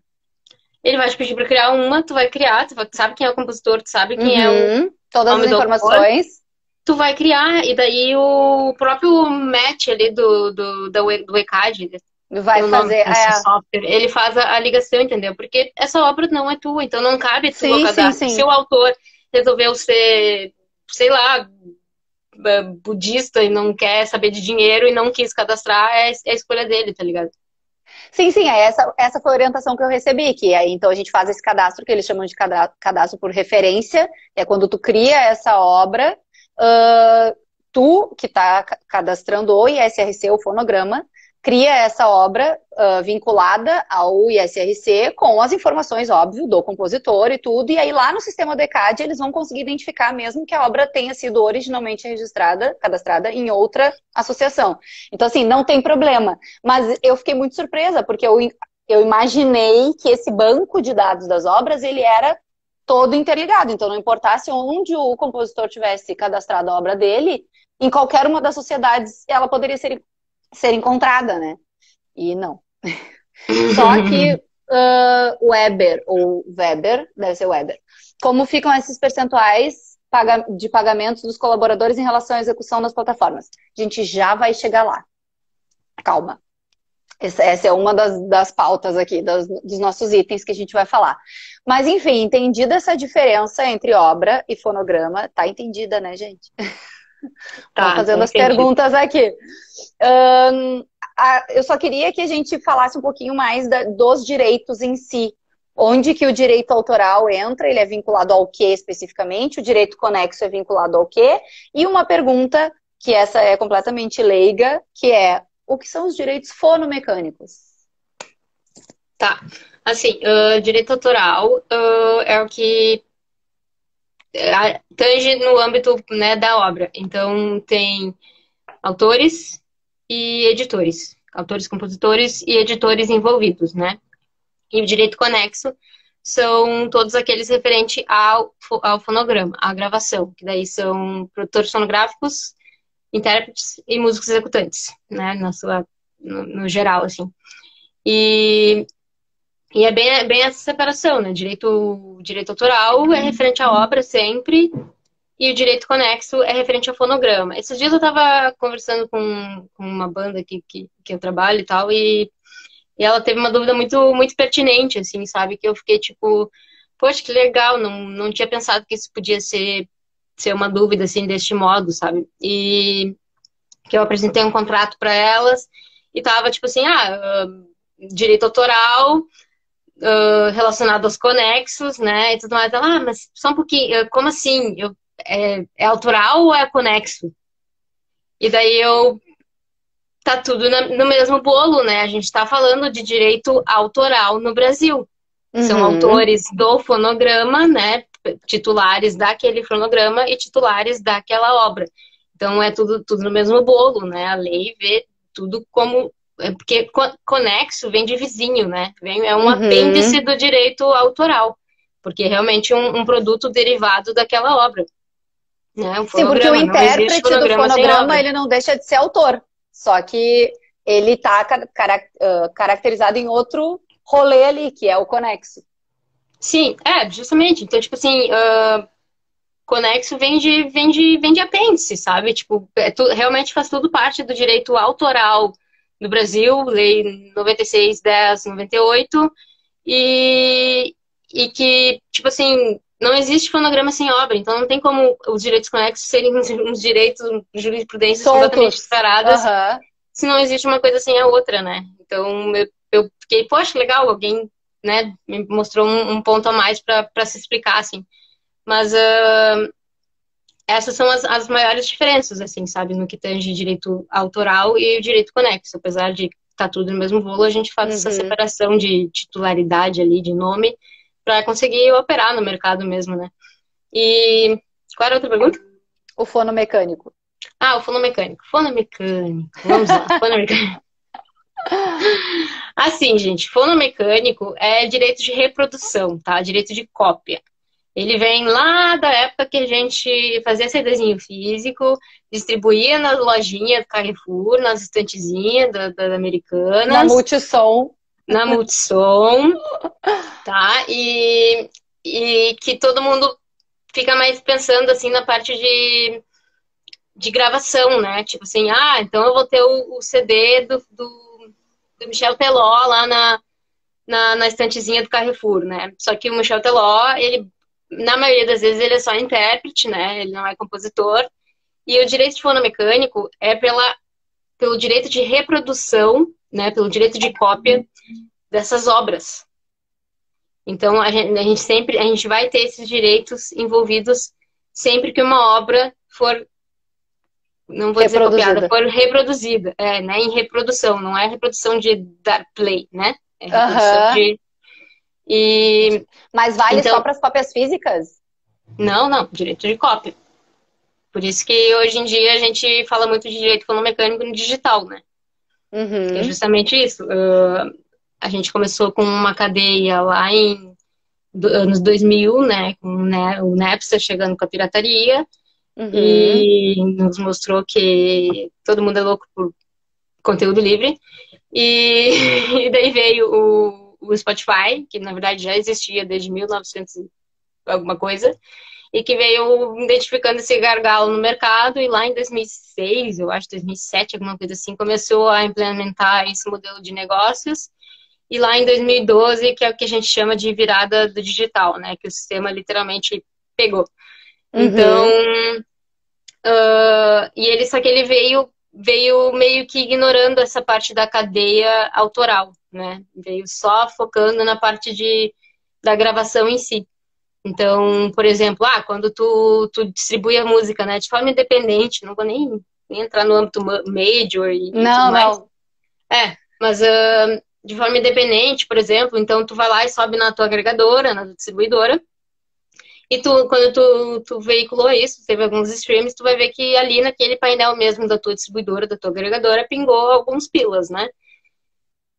ele vai te pedir para criar uma, tu vai criar, tu sabe quem é o compositor, tu sabe quem é todas as informações. Tu vai criar, e daí o próprio match ali do ECAD vai fazer software, ele faz a ligação, entendeu? Porque essa obra não é tua, então não cabe tu cadastrar. Se o autor resolveu ser, sei lá, budista e não quer saber de dinheiro e não quis cadastrar, é a escolha dele, tá ligado? Sim, essa foi a orientação que eu recebi, que aí então a gente faz esse cadastro, que eles chamam de cadastro por referência, é quando tu cria essa obra, tu, que está cadastrando o ISRC, o fonograma, cria essa obra vinculada ao ISRC com as informações, óbvio, do compositor e tudo, e aí lá no sistema do ECAD eles vão conseguir identificar mesmo que a obra tenha sido originalmente cadastrada em outra associação. Então, assim, não tem problema. Mas eu fiquei muito surpresa, porque eu imaginei que esse banco de dados das obras, ele era todo interligado, então não importasse onde o compositor tivesse cadastrado a obra dele, em qualquer uma das sociedades ela poderia ser encontrada, né? E não. Só que Weber, ou Weber, deve ser Weber, como ficam esses percentuais de pagamentos dos colaboradores em relação à execução das plataformas? A gente já vai chegar lá. Calma. Essa é uma das pautas aqui, dos nossos itens que a gente vai falar. Mas, enfim, entendida essa diferença entre obra e fonograma, tá entendida, né, gente? Tá fazendo as perguntas aqui. Eu só queria que a gente falasse um pouquinho mais dos direitos em si. Onde que o direito autoral entra, ele é vinculado ao quê especificamente? O direito conexo é vinculado ao quê? E uma pergunta, que essa é completamente leiga, que é: o que são os direitos fonomecânicos? Tá. Assim, direito autoral é o que tange no âmbito, né, da obra. Então, tem autores e editores. Autores, compositores e editores envolvidos, né? E o direito conexo são todos aqueles referentes ao fonograma, à gravação, que daí são produtores fonográficos, intérpretes e músicos executantes, né? No geral, assim. E é bem essa separação, né? Direito autoral é referente à obra sempre, e o direito conexo é referente ao fonograma. Esses dias eu tava conversando com uma banda que eu trabalho e tal, e ela teve uma dúvida muito, muito pertinente, assim, sabe? Que eu fiquei tipo, poxa, que legal, não tinha pensado que isso podia ser uma dúvida, assim, deste modo, sabe? E que eu apresentei um contrato para elas e tava tipo assim, direito autoral relacionado aos conexos, né, e tudo mais. Ela, mas só um pouquinho, como assim? É autoral ou é conexo? E daí tá tudo no mesmo bolo, né? A gente tá falando de direito autoral no Brasil. São autores do fonograma, né? titulares daquele fonograma e titulares daquela obra. Então é tudo no mesmo bolo, né? A lei vê tudo como... Porque conexo vem de vizinho, né? É um apêndice do direito autoral, porque é realmente um produto derivado daquela obra. Né? Um Sim, porque o fonograma, não existe intérprete do fonograma sem fonograma, obra. ele não deixa de ser autor. Só que ele está caracterizado em outro rolê ali, que é o conexo. Sim, justamente. Então, tipo assim, conexo vem de apêndice, sabe? Tipo, realmente faz tudo parte do direito autoral no Brasil, Lei 96.10/98, e, e que, tipo assim, não existe fonograma sem obra, então não tem como os direitos conexos serem uns direitos, jurisprudências completamente Soltos. separadas, Aham. se não existe uma coisa sem a outra, né? Então eu fiquei, poxa, legal, alguém, né, me mostrou um ponto a mais para se explicar, assim. Mas essas são as maiores diferenças, assim, sabe, no que tange direito autoral e o direito conexo. Apesar de estar tudo no mesmo bolo, a gente faz essa Uhum. separação de titularidade ali, de nome, para conseguir operar no mercado mesmo, né? E qual era a outra pergunta? O fonomecânico. Ah, o fonomecânico. Fonomecânico, vamos lá, fonomecânico. Assim, gente, fonomecânico é direito de reprodução, tá? Direito de cópia. Ele vem lá da época que a gente fazia CDzinho físico, distribuía nas lojinhas do Carrefour, nas estantezinhas das Na Americanas, Multissom. na Multissom, tá? E que todo mundo fica mais pensando assim na parte de gravação, né? Tipo assim, então eu vou ter o CD do Michel Teló lá na estantezinha do Carrefour, né? Só que o Michel Teló, ele, na maioria das vezes, ele é só intérprete, né? Ele não é compositor. E o direito de fonomecânico é pelo direito de reprodução, né? Pelo direito de cópia dessas obras. Então, a gente vai ter esses direitos envolvidos sempre que uma obra for, não vou dizer copiada, Reproduzida. for reproduzida, né? Em reprodução, não é reprodução de dar play, né? É reprodução Aham. de... E, Mas vale só então, para as cópias físicas? não, direito de cópia. Por isso que hoje em dia a gente fala muito de direito fonomecânico no digital, né? Que é Uhum. justamente isso. A gente começou com uma cadeia lá em anos 2000, né? Com o Napster chegando com a pirataria Uhum. e nos mostrou que todo mundo é louco por conteúdo livre. E, e daí veio o Spotify, que na verdade já existia desde 1900 e alguma coisa, e que veio identificando esse gargalo no mercado, e lá em 2006, eu acho 2007, alguma coisa assim, começou a implementar esse modelo de negócios, e lá em 2012, que é o que a gente chama de virada do digital, né, que o sistema literalmente pegou. Então, Uhum. só que ele veio meio que ignorando essa parte da cadeia autoral, né, veio só focando na parte da gravação em si. Então, por exemplo, quando tu distribui a música, né, de forma independente, não vou nem entrar no âmbito major e tudo Não, mais. não. Mas de forma independente, por exemplo, então tu vai lá e sobe na tua agregadora, na tua distribuidora, e quando tu veiculou isso, teve alguns streams, tu vai ver que ali naquele painel mesmo da tua distribuidora, da tua agregadora, pingou alguns pilas, né?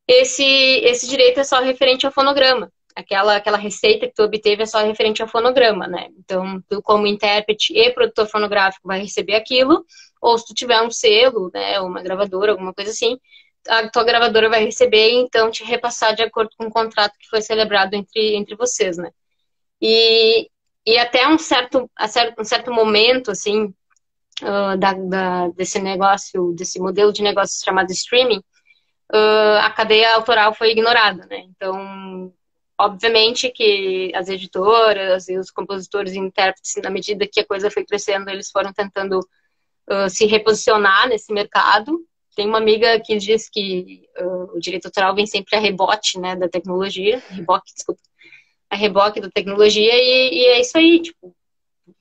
Esse direito é só referente ao fonograma. Aquela receita que tu obteve é só referente ao fonograma, né? Então, tu como intérprete e produtor fonográfico vai receber aquilo, ou se tu tiver um selo, né, uma gravadora, alguma coisa assim, a tua gravadora vai receber e então te repassar de acordo com o contrato que foi celebrado entre vocês, né? E, e até um certo momento, assim, desse negócio, desse modelo de negócio chamado streaming, a cadeia autoral foi ignorada, né? Então, obviamente que as editoras e os compositores e intérpretes, na medida que a coisa foi crescendo, eles foram tentando se reposicionar nesse mercado. Tem uma amiga que diz que o direito autoral vem sempre a rebote, né, da tecnologia, a reboque da tecnologia, e é isso aí, tipo,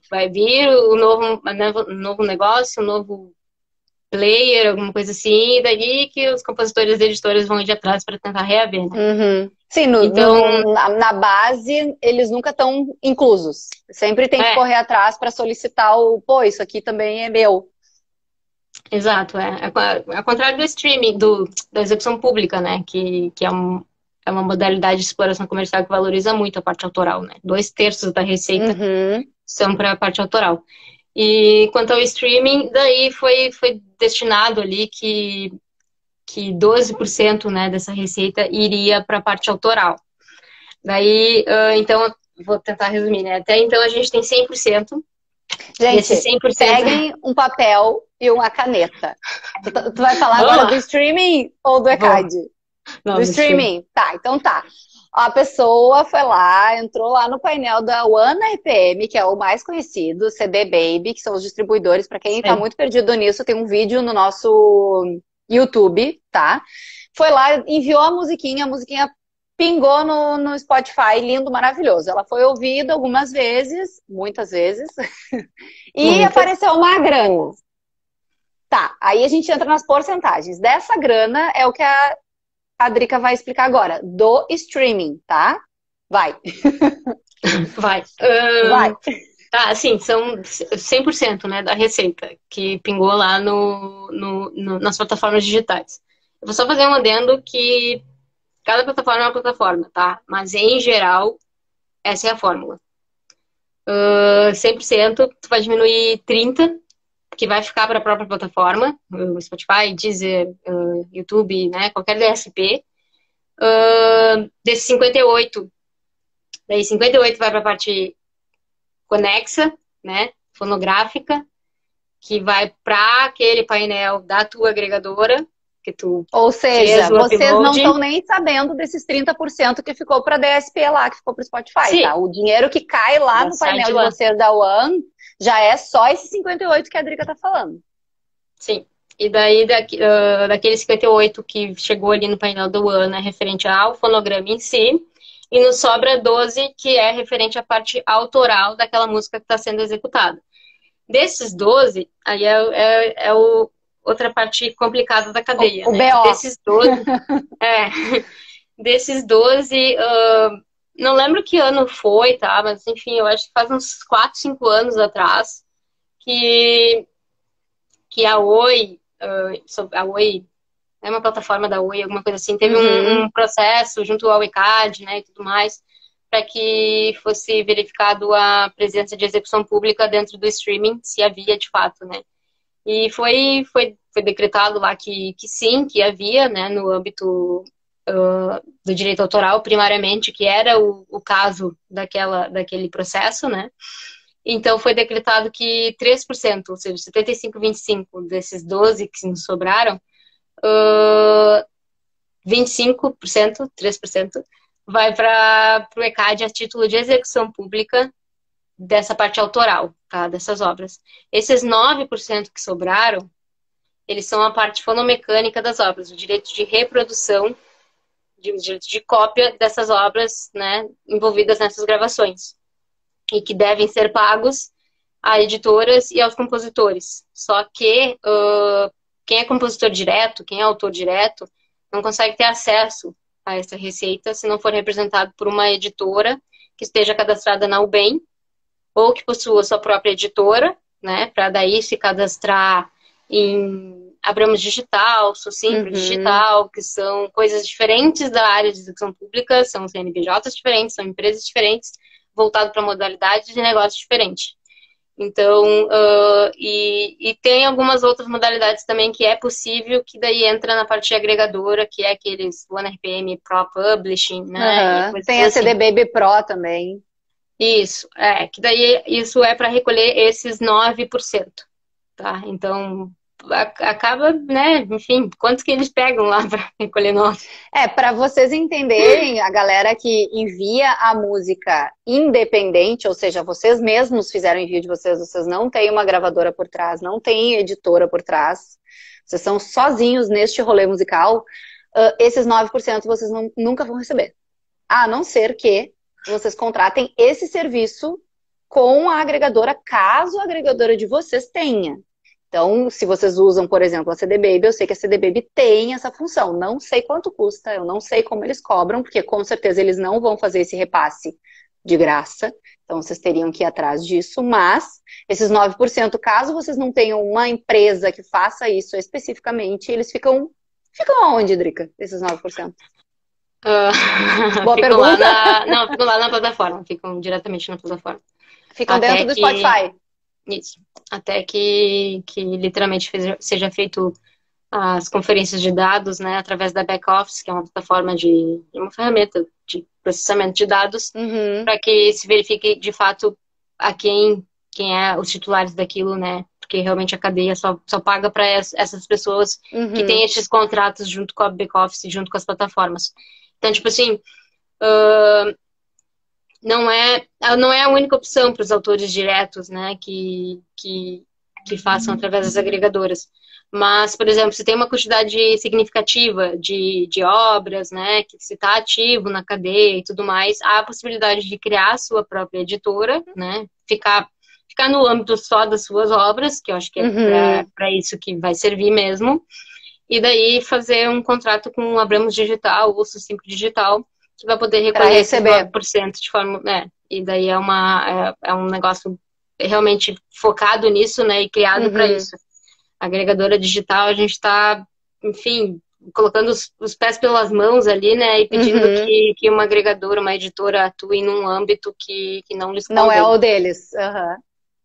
vai vir o novo negócio, o novo player, alguma coisa assim, e daí que os compositores e editores vão ir de atrás para tentar reaver, né? Uhum. Sim, Então, na base, eles nunca estão inclusos. Sempre tem que é, correr atrás para solicitar pô, isso aqui também é meu. exato, ao contrário do streaming, da execução pública, né, que é uma modalidade de exploração comercial que valoriza muito a parte autoral, né, 2/3 da receita Uhum. são para a parte autoral. E quanto ao streaming, daí foi destinado ali que 12%, né, dessa receita iria para a parte autoral. Daí, então, vou tentar resumir, né, até então a gente tem 100%, desses Gente, 100%, peguem um papel e uma caneta. Tu vai falar vamos agora do lá, streaming ou do vou, ECAD? Do não, do streaming. streaming? Tá, então tá. A pessoa foi lá, entrou lá no painel da One RPM, que é o mais conhecido, CD Baby, que são os distribuidores. Para quem tá Sim. muito perdido nisso, tem um vídeo no nosso YouTube, tá? Foi lá, enviou a musiquinha pingou no Spotify, lindo, maravilhoso. Ela foi ouvida algumas vezes, muitas vezes, e Muitas. apareceu uma grana. Tá, aí a gente entra nas porcentagens. Dessa grana é o que a Drica vai explicar agora, do streaming, tá? Vai, Vai. vai. Tá, assim, são 100%, né, da receita que pingou lá nas plataformas digitais. Eu vou só fazer um adendo que cada plataforma é uma plataforma, tá? Mas, em geral, essa é a fórmula. 100%, tu vai diminuir 30%, que vai ficar para a própria plataforma, o Spotify, Deezer, YouTube, né, qualquer DSP. Desses 58, daí 58 vai para a parte conexa, né, fonográfica, que vai para aquele painel da tua agregadora, que tu Ou fez seja, o vocês não upload. estão nem sabendo desses 30% que ficou para DSP lá, que ficou para o Spotify, Sim, tá? O dinheiro que cai lá já no sai painel de de lá. vocês da One já é só esses 58 que a Drica tá falando. Sim. E daí, daqueles 58 que chegou ali no painel do ano é referente ao fonograma em si, e nos sobra 12 que é referente à parte autoral daquela música que está sendo executada. Desses 12, aí outra parte complicada da cadeia, O né? Que BO. é, desses 12, não lembro que ano foi, tá? Mas enfim, eu acho que faz uns 4, 5 anos atrás que a Oi, a Oi, é uma plataforma da Oi, alguma coisa assim, teve Uhum. um processo junto ao ECAD, né, e tudo mais, para que fosse verificado a presença de execução pública dentro do streaming, se havia de fato, né. E foi decretado lá que sim, que havia, né, no âmbito do direito autoral, primariamente, que era o caso daquele processo, né. Então, foi decretado que 3%, ou seja, 75,25 desses 12 que nos sobraram, 25%, 3%, vai para o ECAD a título de execução pública dessa parte autoral, tá? Dessas obras. Esses 9% que sobraram, eles são a parte fonomecânica das obras, o direito de reprodução, o direito de cópia dessas obras, né, envolvidas nessas gravações. E que devem ser pagos a editoras e aos compositores. Só que quem é compositor direto, quem é autor direto, não consegue ter acesso a essa receita se não for representado por uma editora que esteja cadastrada na UBEM ou que possua sua própria editora, né, para daí se cadastrar em Abramos Digital, Socimpro Uhum. Digital, que são coisas diferentes da área de execução pública, são CNPJs diferentes, são empresas diferentes, voltado para modalidades de negócio diferente. Então, e tem algumas outras modalidades também que é possível, que daí entra na parte agregadora, que é aqueles OneRPM Pro Publishing, né, e Uhum. coisas Tem a CD assim. Baby Pro também. Isso, que daí isso é para recolher esses 9%, tá? Então, acaba, né, enfim, quantos que eles pegam lá para recolher 9? Para vocês entenderem, a galera que envia a música independente, ou seja, vocês mesmos fizeram o envio de vocês, vocês não têm uma gravadora por trás, não têm editora por trás, vocês são sozinhos neste rolê musical, esses 9% vocês nunca vão receber. A não ser que vocês contratem esse serviço com a agregadora, caso a agregadora de vocês tenha. Então, se vocês usam, por exemplo, a CD Baby, eu sei que a CD Baby tem essa função. Não sei quanto custa, eu não sei como eles cobram, porque com certeza eles não vão fazer esse repasse de graça. Então, vocês teriam que ir atrás disso. Mas, esses 9%, caso vocês não tenham uma empresa que faça isso especificamente, eles ficam aonde, Drica, esses 9%? Boa ficam pergunta. não, ficam lá na plataforma, ficam diretamente na plataforma. Ficam dentro do Spotify. Isso. Até que literalmente seja feito as conferências de dados, né, através da back-office, que é uma plataforma uma ferramenta de processamento de dados, para que se verifique de fato a quem é os titulares daquilo, né, porque realmente a cadeia só paga para essas pessoas que têm esses contratos junto com a back-office, junto com as plataformas. Então, tipo assim, não é a única opção para os autores diretos, né, que façam através das agregadoras. Mas, por exemplo, se tem uma quantidade significativa de obras, né, que se está ativo na cadeia e tudo mais, há a possibilidade de criar a sua própria editora, né, ficar no âmbito só das suas obras, que eu acho que é para isso que vai servir mesmo, e daí fazer um contrato com o Abramos Digital ou Sucinco Digital, que vai poder recolher esses 9% de forma... e daí é um negócio realmente focado nisso, né, e criado para isso. A agregadora digital, a gente está, enfim, colocando os pés pelas mãos ali, né, e pedindo que uma agregadora, uma editora atue num âmbito que não lhes convém. Não é o deles.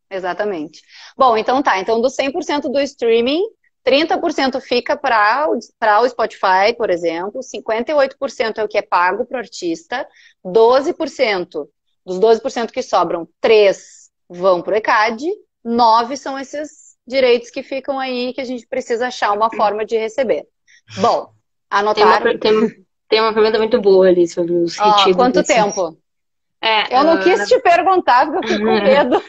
Exatamente. Bom, então tá. Então, dos 100% do streaming, 30% fica para o Spotify, por exemplo, 58% é o que é pago para o artista, 12%, dos 12% que sobram, 3 vão para o ECAD, 9 são esses direitos que ficam aí que a gente precisa achar uma forma de receber. Bom, anotaram? Tem uma pergunta muito boa ali sobre os retidos. Quanto tempo? Eu não quis te perguntar, porque eu fiquei com medo.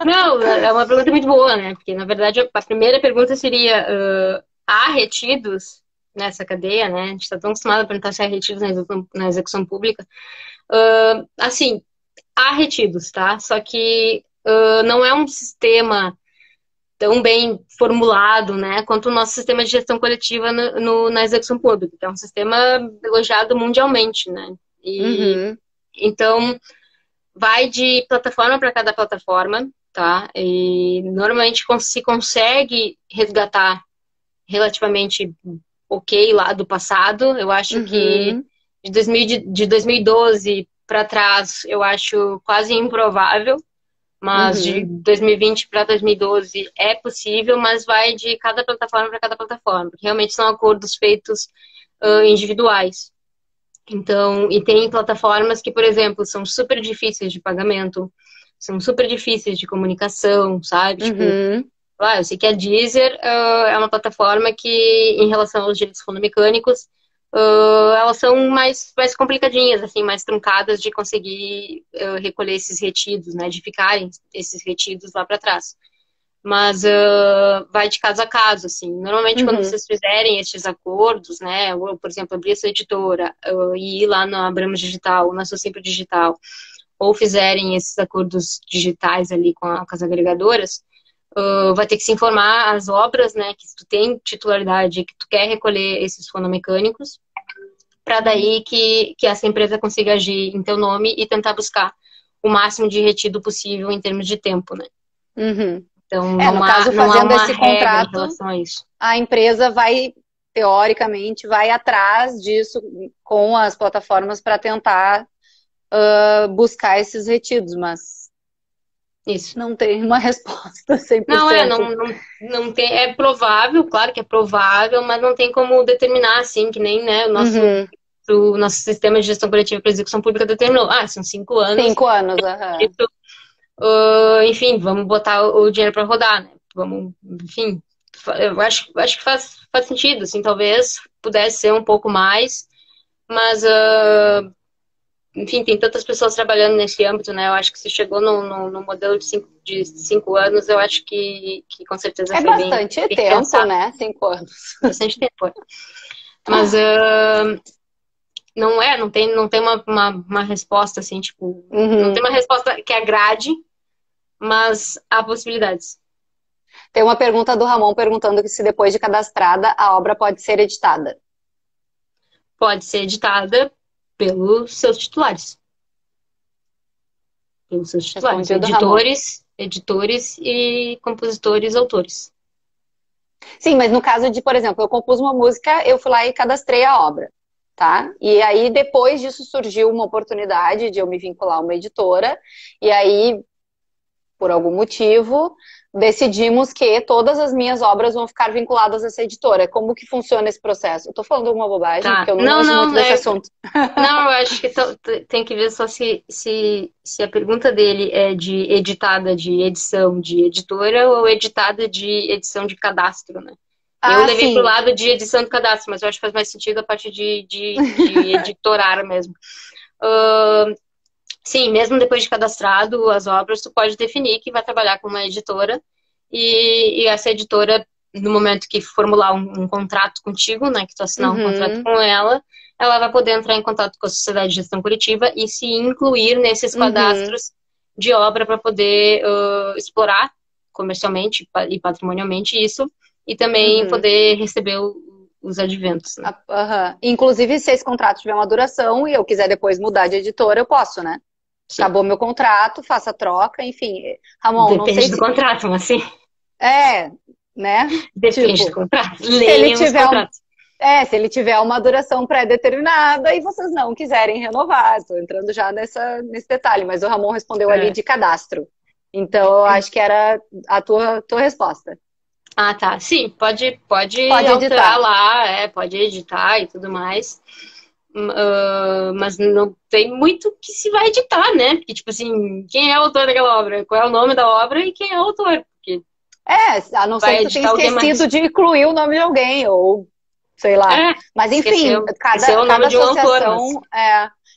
Não, é uma pergunta muito boa, né? Porque, na verdade, a primeira pergunta seria: há retidos nessa cadeia, né? A gente está tão acostumado a perguntar se há retidos na execução pública. Assim, há retidos, tá? Só que não é um sistema tão bem formulado, né? Quanto o nosso sistema de gestão coletiva na execução pública, que é um sistema elogiado mundialmente, né? Então, vai de plataforma para cada plataforma, tá? E normalmente se consegue resgatar relativamente ok lá do passado. Eu acho que de 2012 para trás, eu acho quase improvável. Mas de 2020 para 2012 é possível, mas vai de cada plataforma para cada plataforma. Porque realmente são acordos feitos individuais. Então, e tem plataformas que, por exemplo, são super difíceis de pagamento, são super difíceis de comunicação, sabe? Tipo, eu sei que a Deezer é uma plataforma que, em relação aos direitos fonomecânicos, elas são mais complicadinhas, assim, mais truncadas de conseguir recolher esses retidos, né? De ficarem esses retidos lá para trás. Mas vai de caso a caso, assim. Normalmente, quando vocês fizerem estes acordos, né, ou, por exemplo, abrir a sua editora e ir lá na Abramos Digital, ou na Sucinco Digital, ou fizerem esses acordos digitais ali com as agregadoras, vai ter que se informar as obras, né, que tu tem titularidade, que tu quer recolher esses fonomecânicos, para daí que essa empresa consiga agir em teu nome e tentar buscar o máximo de retido possível em termos de tempo, né. Então, no caso, fazendo esse contrato, a empresa vai, teoricamente, vai atrás disso com as plataformas para tentar buscar esses retidos, mas isso não tem uma resposta 100%. Não tem, é provável, claro que é provável, mas não tem como determinar, assim, que nem, né, o nosso sistema de gestão coletiva para execução pública determinou. São 5 anos. 5 anos, enfim, vamos botar o dinheiro para rodar, né? Vamos, enfim, eu acho que faz sentido, assim, talvez pudesse ser um pouco mais, mas, enfim, tem tantas pessoas trabalhando nesse âmbito, né? Eu acho que se chegou no modelo de 5 anos, eu acho que com certeza foi bem... É bastante tempo, né? 5 anos. Bastante tempo. Mas não tem uma resposta, assim, tipo... Não tem uma resposta que agrade, mas há possibilidades. Tem uma pergunta do Ramon perguntando que se depois de cadastrada a obra pode ser editada. Pode ser editada pelos seus titulares. Pelos seus titulares. Respondido, Ramon. Editores e compositores, autores. Sim, mas no caso de, por exemplo, eu compus uma música, eu fui lá e cadastrei a obra, tá? E aí, depois disso, surgiu uma oportunidade de eu me vincular a uma editora, e aí, por algum motivo, decidimos que todas as minhas obras vão ficar vinculadas a essa editora. Como que funciona esse processo? Eu tô falando alguma bobagem, Tá. porque eu não manjo muito desse assunto. Não, eu acho que tem que ver só se a pergunta dele é de editada de edição de editora ou editada de edição de cadastro, né? Eu Ah, levei pro sim. lado de edição de cadastro, mas eu acho que faz mais sentido a parte de editorar mesmo. Sim, mesmo depois de cadastrado as obras, tu pode definir que vai trabalhar com uma editora e essa editora, no momento que formular um contrato contigo, né, que tu assinar um contrato Uhum, com ela vai poder entrar em contato com a Sociedade de Gestão Coletiva e se incluir nesses uhum, cadastros de obra para poder explorar comercialmente e patrimonialmente isso e também uhum. poder receber os adventos, né? Aham. Inclusive, se esse contrato tiver uma duração e eu quiser depois mudar de editora, eu posso, né? Sim, Acabou meu contrato, faço a troca, enfim. Ramon, não sei depende do se. contrato, mas sim, É, né? depende do Tipo, contrato. se ele Leiam os tiver um. contratos. Se ele tiver uma duração pré-determinada e vocês não quiserem renovar. Estou entrando já nesse detalhe, mas o Ramon respondeu ali É. de cadastro. Então, eu acho que era a tua resposta. Ah, tá. Sim, pode Pode alterar editar. lá, pode editar e tudo mais. Mas não tem muito que se vai editar, né? Porque, tipo assim, quem é o autor daquela obra? Qual é o nome da obra e quem é o autor? Porque A não ser vai que tu tenha editar alguém esquecido mais. de incluir o nome de alguém, ou sei lá. É, Mas enfim, esqueceu o nome cada de um autor, mas. associação,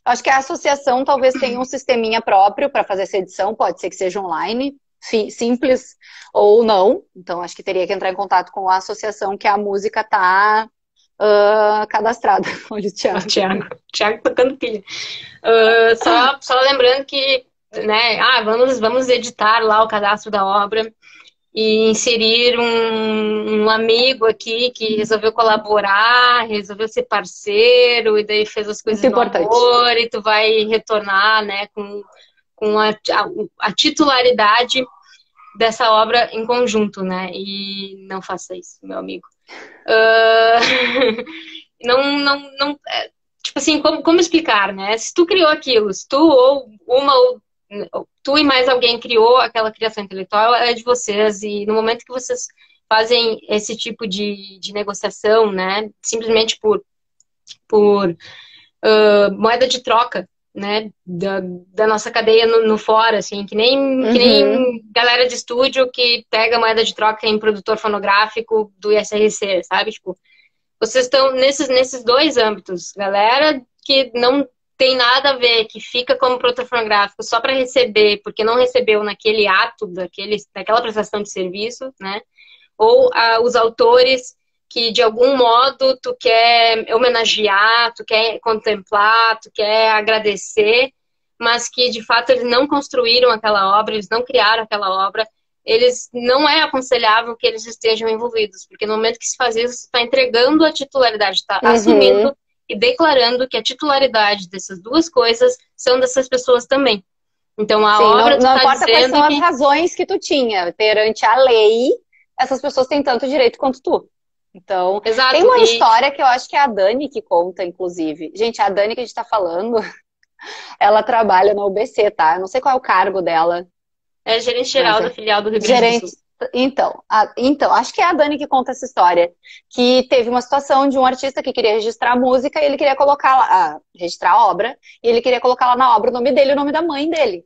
acho que a associação talvez tenha um sisteminha próprio para fazer essa edição, pode ser que seja online, simples ou não. Então acho que teria que entrar em contato com a associação que a música está cadastrada. Olha o O Thiago. Thiago tocando pilha. Só lembrando que, né, vamos editar lá o cadastro da obra e inserir um amigo aqui que resolveu colaborar, resolveu ser parceiro, e daí fez as Muito coisas no importante. amor, e tu vai retornar, né, com a titularidade dessa obra em conjunto, né? E não faça isso, meu amigo. Uh, não, tipo assim, como explicar, né? Se tu criou aquilo, se tu ou uma ou tu e mais alguém criou aquela criação intelectual, é de vocês, e no momento que vocês fazem esse tipo de negociação, né, simplesmente por moeda de troca, né, da nossa cadeia no fora, assim, que nem Uhum. galera de estúdio que pega moeda de troca em produtor fonográfico do ISRC, sabe? Tipo, vocês estão nesses dois âmbitos. Galera que não tem nada a ver, que fica como produtor fonográfico só para receber, porque não recebeu naquele ato, daquela prestação de serviço, né? Ou os autores que, de algum modo, tu quer homenagear, tu quer contemplar, tu quer agradecer, mas que, de fato, eles não construíram aquela obra, eles não criaram aquela obra, eles não é aconselhável que eles estejam envolvidos, porque no momento que se faz isso, está entregando a titularidade, está Uhum. assumindo e declarando que a titularidade dessas duas coisas são dessas pessoas também. Então, a Sim, obra, tu não está importa quais são dizendo as que... razões que tu tinha perante a lei, essas pessoas têm tanto direito quanto tu. Então, tem Exato, uma e história que eu acho que é a Dani que conta, inclusive. Gente, a Dani que a gente tá falando, ela trabalha na UBC, tá? Eu não sei qual é o cargo dela, é gerente mas geral da é filial do Rio Grande do gerente. Sul. Então, acho que é a Dani que conta essa história. Que teve uma situação de um artista que queria registrar a música e ele queria colocar lá, registrar a obra, e ele queria colocar lá na obra o nome dele e o nome da mãe dele.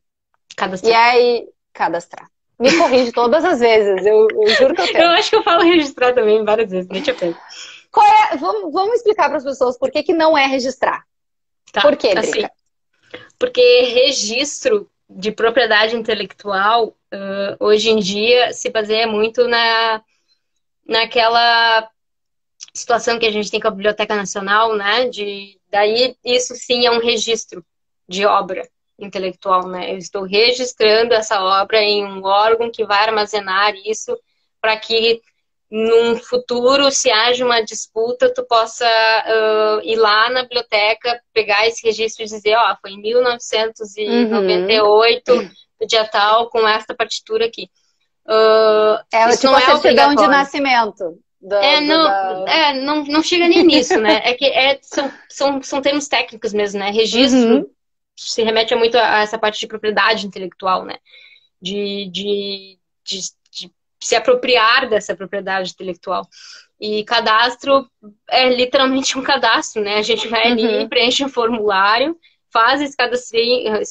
E Cadastrar. aí, cadastrar. Me corrige todas as vezes, eu juro que eu Eu tento. acho que eu falo registrar também várias vezes, mete a pena. Vamos explicar para as pessoas por que que não é registrar. Por Tá, quê, assim. Drica? Porque registro de propriedade intelectual, hoje em dia, se baseia muito naquela situação que a gente tem com a Biblioteca Nacional, né? Daí, isso sim é um registro de obra intelectual, né? Eu estou registrando essa obra em um órgão que vai armazenar isso para que num futuro, se haja uma disputa, tu possa ir lá na biblioteca, pegar esse registro e dizer, ó, foi em 1998, no dia tal, com essa partitura aqui. É Isso tipo não a é certidão de obrigatório. nascimento. Não chega nem nisso, né? São termos técnicos mesmo, né? Registro se remete muito a essa parte de propriedade intelectual, né? De se apropriar dessa propriedade intelectual. E cadastro é literalmente um cadastro, né? A gente vai ali, preenche um formulário, faz esse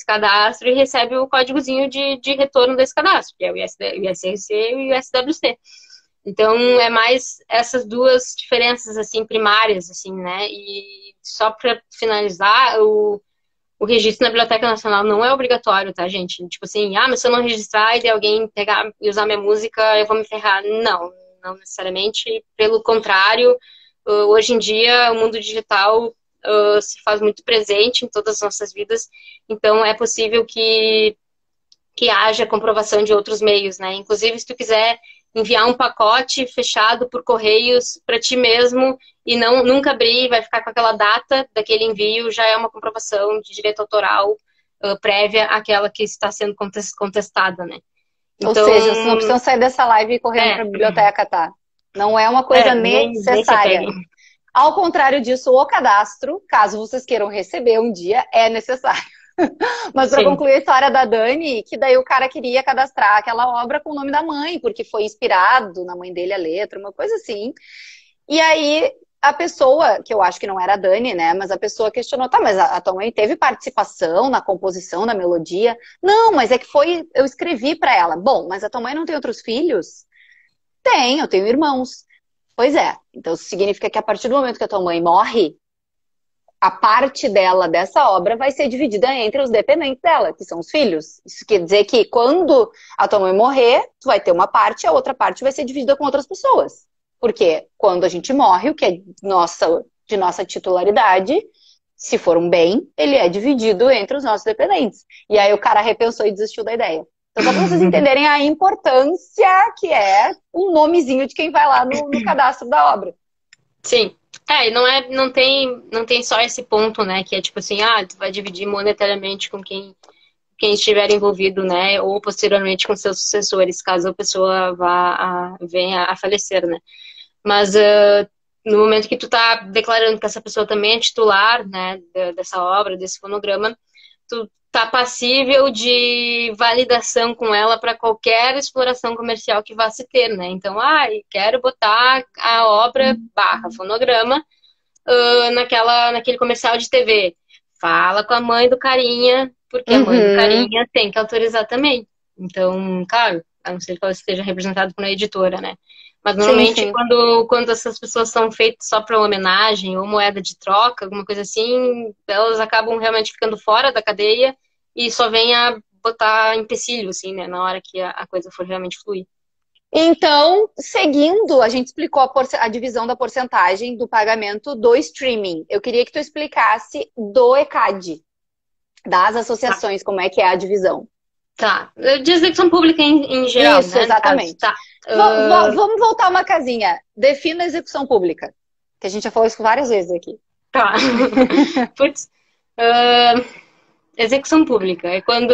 cadastro e recebe o códigozinho de retorno desse cadastro, que é o ISRC e o ISWC. Então, é mais essas duas diferenças, assim, primárias, assim, né? E só para finalizar, o registro na Biblioteca Nacional não é obrigatório, tá, gente? Tipo assim, mas se eu não registrar e alguém pegar e usar minha música, eu vou me ferrar. Não necessariamente. Pelo contrário, hoje em dia, o mundo digital se faz muito presente em todas as nossas vidas, então é possível que haja comprovação de outros meios, né? Inclusive, se tu quiser enviar um pacote fechado por correios para ti mesmo e nunca abrir, vai ficar com aquela data daquele envio, já é uma comprovação de direito autoral prévia àquela que está sendo contestada, né? Então, ou seja, vocês não precisam sair dessa live e ir correndo para a biblioteca, tá? Não é uma coisa necessária. Ao contrário disso, o cadastro, caso vocês queiram receber um dia, é necessário. Mas para concluir a história da Dani, que daí o cara queria cadastrar aquela obra com o nome da mãe, porque foi inspirado na mãe dele a letra, uma coisa assim. E aí a pessoa, que eu acho que não era a Dani, né, mas a pessoa questionou, tá, mas a tua mãe teve participação na composição da melodia? Não, mas é que eu escrevi para ela. Bom, mas a tua mãe não tem outros filhos? Eu tenho irmãos. Pois é, então isso significa que a partir do momento que a tua mãe morre, a parte dela dessa obra vai ser dividida entre os dependentes dela, que são os filhos. Isso quer dizer que quando a tua mãe morrer, tu vai ter uma parte, a outra parte vai ser dividida com outras pessoas. Porque quando a gente morre, o que é de nossa titularidade, se for um bem, ele é dividido entre os nossos dependentes. E aí o cara repensou e desistiu da ideia. Então, só para vocês entenderem a importância que é um nomezinho de quem vai lá no cadastro da obra. Sim. E não tem só esse ponto, né? Que é tipo assim, tu vai dividir monetariamente com quem estiver envolvido, né? Ou posteriormente com seus sucessores, caso a pessoa venha a falecer, né? Mas no momento que tu tá declarando que essa pessoa também é titular, né? Dessa obra, desse fonograma, tu tá passível de validação com ela para qualquer exploração comercial que vá se ter, né? Então, quero botar a obra fonograma naquele comercial de TV. Fala com a mãe do carinha, porque a mãe do carinha tem que autorizar também. Então, claro, a não ser que ela esteja representada por uma editora, né? Mas normalmente sim. Quando essas pessoas são feitas só para homenagem ou moeda de troca, alguma coisa assim, elas acabam realmente ficando fora da cadeia e só vem a botar empecilho, assim, né? Na hora que a coisa for realmente fluir. Então, seguindo, a gente explicou a divisão da porcentagem do pagamento do streaming. Eu queria que tu explicasse do ECAD, das associações, como é que é a divisão. Tá. De execução pública em geral, isso, né? Exatamente. Tá. Vamos voltar uma casinha. Defina a execução pública, que a gente já falou isso várias vezes aqui. Tá. Putz. Execução pública é quando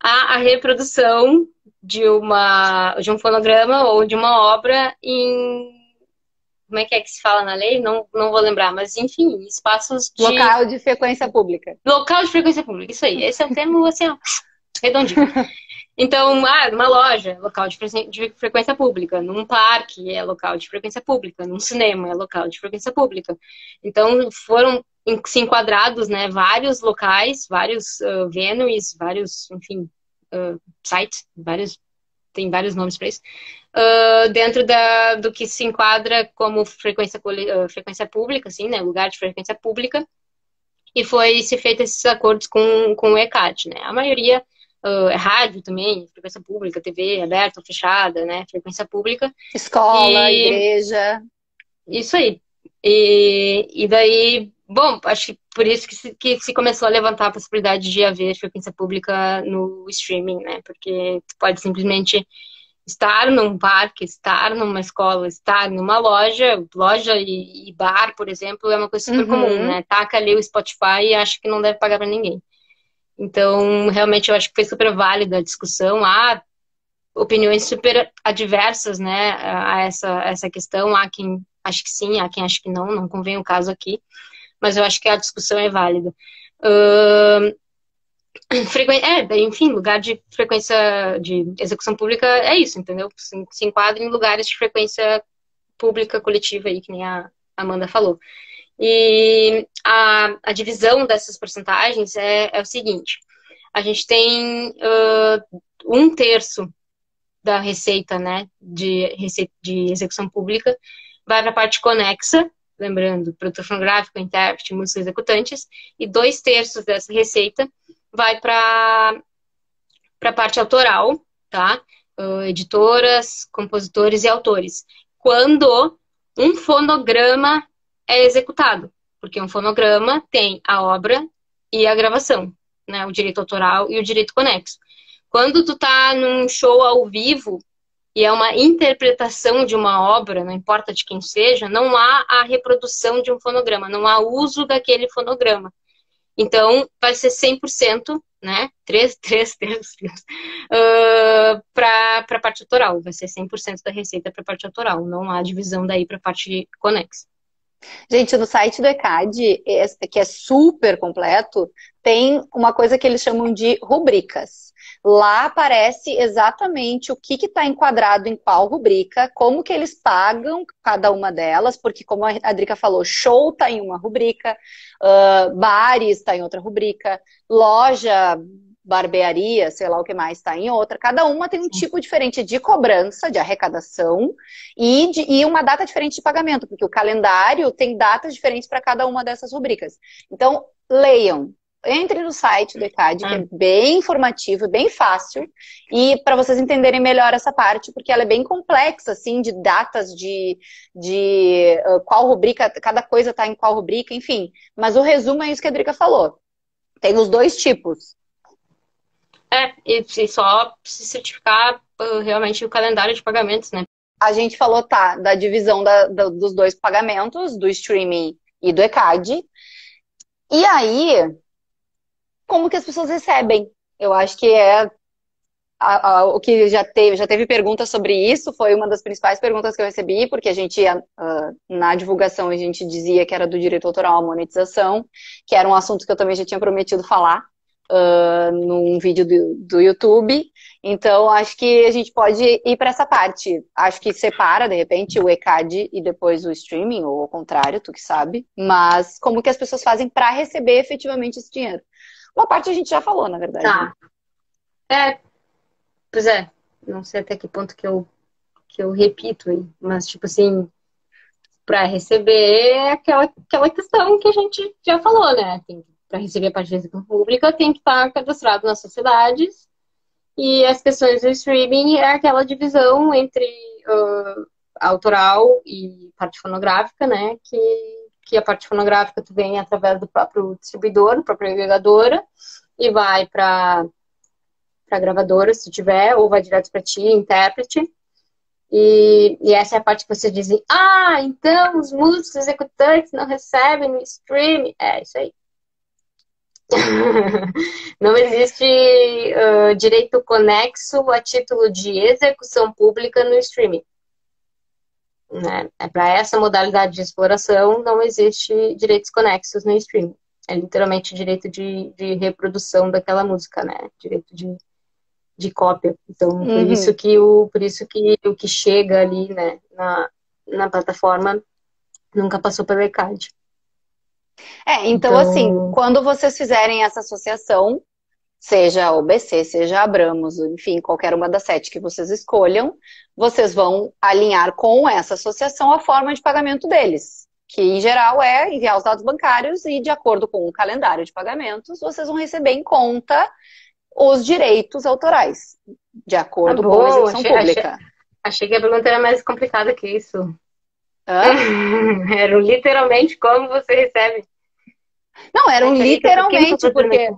há a reprodução de um fonograma ou de uma obra em... Como é que se fala na lei? Não vou lembrar, mas enfim, espaços de... Local de frequência pública. Local de frequência pública, isso aí. Esse é um termo, assim, ó, redondinho. Então, numa loja, local de frequência pública. Num parque, é local de frequência pública. Num cinema, é local de frequência pública. Então, foram se enquadrados, né, vários locais, vários venues, vários, enfim, sites, tem vários nomes para isso, dentro do que se enquadra como frequência pública, assim, né, lugar de frequência pública, e se feito esses acordos com o ECAD, né, a maioria é rádio também, frequência pública, TV aberta ou fechada, né, frequência pública. Escola, igreja. Isso aí. E daí, bom, acho que por isso que se começou a levantar a possibilidade de haver frequência pública no streaming, né? Porque tu pode simplesmente estar num parque, estar numa escola, estar numa loja, e bar, por exemplo, é uma coisa super comum, Uhum. né? Taca ali o Spotify e acha que não deve pagar para ninguém. Então, realmente, eu acho que foi super válida a discussão. Há opiniões super adversas, né, a essa questão. Há quem acha que sim, há quem acha que não, não convém o caso aqui. Mas eu acho que a discussão é válida. Enfim, lugar de frequência de execução pública é isso, entendeu? Se enquadra em lugares de frequência pública coletiva aí, que nem a Amanda falou. E a divisão dessas porcentagens é o seguinte: a gente tem um terço da receita, né, de execução pública, vai para a parte conexa, lembrando, produtor fonográfico, intérprete, músicos executantes, e 2/3 dessa receita vai para a parte autoral, tá? Editoras, compositores e autores. Quando um fonograma é executado, porque um fonograma tem a obra e a gravação, né? O direito autoral e o direito conexo. Quando tu tá num show ao vivo e é uma interpretação de uma obra, não importa de quem seja, não há a reprodução de um fonograma, não há uso daquele fonograma. Então, vai ser 100%, né? 3 terços, para a parte autoral. Vai ser 100% da receita para a parte autoral. Não há divisão daí para a parte conexa. Gente, no site do ECAD, que é super completo, tem uma coisa que eles chamam de rubricas. Lá aparece exatamente o que está enquadrado em qual rubrica, como que eles pagam cada uma delas, porque como a Drica falou, show está em uma rubrica, bares está em outra rubrica, loja, barbearia, sei lá o que mais está em outra. Cada uma tem um tipo diferente de cobrança, de arrecadação, e uma data diferente de pagamento, porque o calendário tem datas diferentes para cada uma dessas rubricas. Então, leiam. Entre no site do ECAD, que é bem informativo, bem fácil, e para vocês entenderem melhor essa parte, porque ela é bem complexa, assim, de datas, de qual rubrica, cada coisa está em qual rubrica, enfim. Mas o resumo é isso que a Drica falou. Tem os dois tipos. E só se certificar realmente o calendário de pagamentos, né? A gente falou, tá, da divisão dos dois pagamentos, do streaming e do ECAD. E aí, como que as pessoas recebem? Eu acho que é o que já teve perguntas sobre isso, foi uma das principais perguntas que eu recebi, porque a gente, na divulgação, a gente dizia que era do direito autoral à monetização, que era um assunto que eu também já tinha prometido falar num vídeo do YouTube. Então, acho que a gente pode ir para essa parte. Acho que separa, de repente, o ECAD e depois o streaming, ou ao contrário, tu que sabe. Mas como que as pessoas fazem para receber efetivamente esse dinheiro? Uma parte a gente já falou, na verdade. Tá. Pois é. Não sei até que ponto que eu repito aí. Mas, tipo assim, para receber é aquela questão que a gente já falou, né? Para receber a parte da execução pública, tem que estar cadastrado nas sociedades. E as questões do streaming é aquela divisão entre autoral e parte fonográfica, né? Que a parte fonográfica tu vem através do próprio distribuidor, da própria agregadora, e vai para gravadora, se tiver, ou vai direto para ti, intérprete. E essa é a parte que você diz, então os músicos executantes não recebem no streaming. É isso aí. Não existe direito conexo a título de execução pública no streaming. Né? Para essa modalidade de exploração, não existe direitos conexos no streaming. É literalmente direito de reprodução daquela música, né? Direito de cópia. Então, por isso que o que chega ali, né, na plataforma nunca passou pelo ECAD. Então, assim, quando vocês fizerem essa associação, seja a OBC, seja a Abramos, enfim, qualquer uma das 7 que vocês escolham, vocês vão alinhar com essa associação a forma de pagamento deles, que em geral é enviar os dados bancários e, de acordo com o calendário de pagamentos, vocês vão receber em conta os direitos autorais, de acordo com a execução pública. Achei que a pergunta era mais complicada que isso. Era literalmente como você recebe. Não, eram literalmente, porque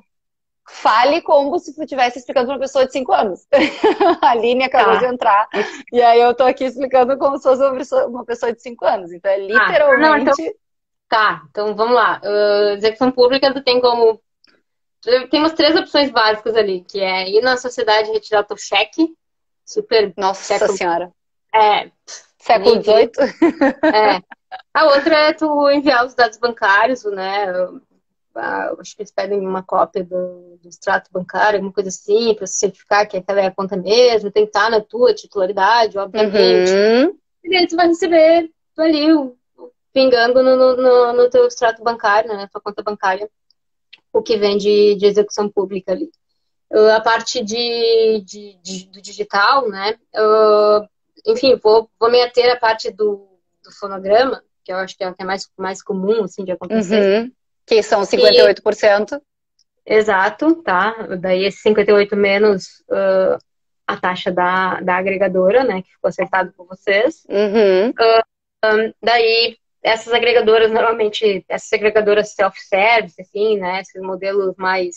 Fale como se estivesse explicando para uma pessoa de 5 anos. A Aline acabou de Tá. entrar, e aí eu tô aqui explicando como se fosse uma pessoa de 5 anos. Então, é Não, então literalmente. tá. Então vamos lá. Execução pública tu tem como. Tem umas 3 opções básicas ali, que é ir na sociedade e retirar teu cheque, super Nossa século. Senhora. É, Século nem vi. XVIII? É. A outra é tu enviar os dados bancários, né? Acho que eles pedem uma cópia do extrato bancário, alguma coisa assim, para certificar que aquela é a conta mesmo, tem que estar na tua titularidade, obviamente. Uhum, E daí tu vai receber tu ali, pingando no teu extrato bancário, né? Na tua conta bancária, o que vem de execução pública ali. A parte do digital, né? Enfim, vou me ater à parte do fonograma, que eu acho que é o que é mais comum, assim, de acontecer. uhum. Que são Que 58%. Exato, tá? Daí esse 58 menos a taxa da agregadora, né? Que ficou acertado por vocês. Uhum, Daí, essas agregadoras, normalmente, essas agregadoras self-service, assim, né? Esses modelos mais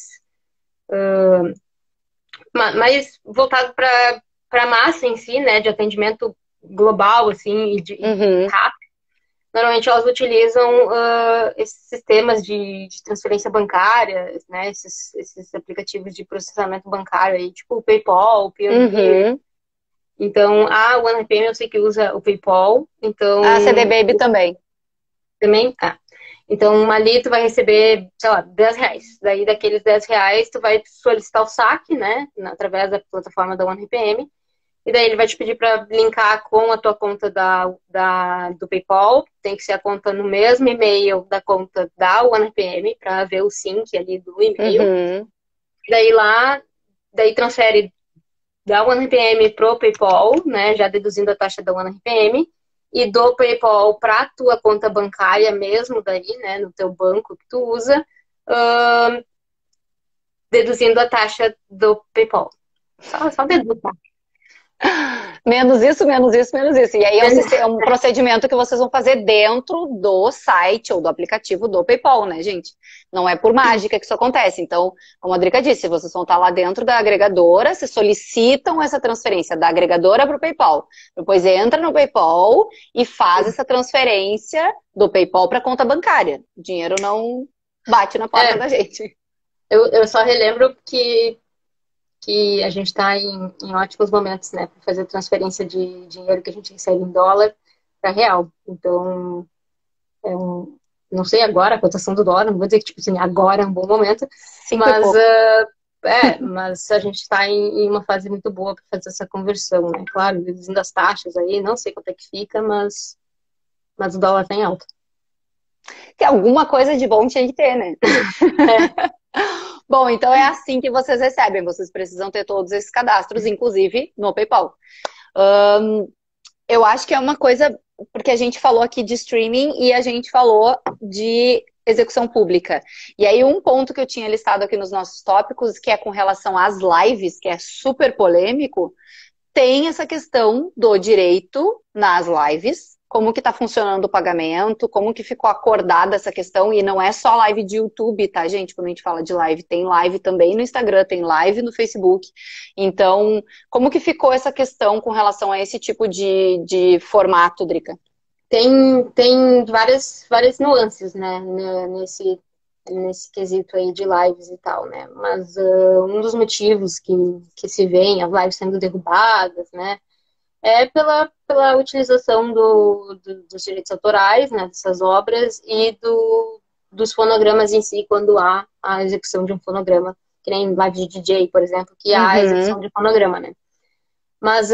voltados para a massa em si, né? De atendimento global, assim, e uhum, rápido. Normalmente elas utilizam esses sistemas de transferência bancária, né? Esses aplicativos de processamento bancário aí, tipo o PayPal, o Payoneer. uhum. Então, a OneRPM eu sei que usa o PayPal, A CD então Baby também. também. Então, ali tu vai receber, sei lá, R$ 10. Daí, daqueles R$ 10, tu vai solicitar o saque, né? Através da plataforma da OneRPM. E daí ele vai te pedir para linkar com a tua conta do PayPal. Tem que ser a conta no mesmo e-mail da conta da OneRPM para ver o sync ali do e-mail. Uhum, Daí transfere da OneRPM pro PayPal, né? Já deduzindo a taxa da OneRPM. E do PayPal para a tua conta bancária mesmo, daí, né? No teu banco que tu usa, deduzindo a taxa do PayPal. Só deduz, tá? menos isso, menos isso, menos isso. E aí é um procedimento que vocês vão fazer dentro do site ou do aplicativo do PayPal, né, gente? Não é por mágica que isso acontece. Então, como a Drica disse, vocês vão estar lá dentro da agregadora, vocês solicitam essa transferência da agregadora para o PayPal. Depois entra no PayPal e faz essa transferência do PayPal para a conta bancária. O dinheiro não bate na porta É, da gente. eu só relembro que a gente está em ótimos momentos, né, para fazer transferência de dinheiro que a gente recebe em dólar para real. Então, não sei agora a cotação do dólar, não vou dizer que tipo assim, agora é um bom momento, Cinco e mas pouco. mas a gente está em uma fase muito boa para fazer essa conversão, né? Claro, reduzindo as taxas aí, não sei quanto é que fica, mas o dólar está em alta. Que alguma coisa de bom tinha que ter, né? Bom, então é assim que vocês recebem. Vocês precisam ter todos esses cadastros, inclusive no PayPal. Eu acho que é uma coisa, porque a gente falou aqui de streaming e a gente falou de execução pública. E aí, um ponto que eu tinha listado aqui nos nossos tópicos, que é com relação às lives, que é super polêmico, tem essa questão do direito nas lives, como que tá funcionando o pagamento, como que ficou acordada essa questão, e não é só live de YouTube, tá, gente? Quando a gente fala de live, tem live também no Instagram, tem live no Facebook. Então, como que ficou essa questão com relação a esse tipo de formato, Drica? Tem várias nuances, né, nesse quesito aí de lives e tal, né? Mas um dos motivos que se vê as lives sendo derrubadas, né, é pela utilização dos direitos autorais, né, dessas obras e dos fonogramas em si, quando há a execução de um fonograma, que nem live de DJ, por exemplo, que há a execução Uhum, de fonograma, né? Mas,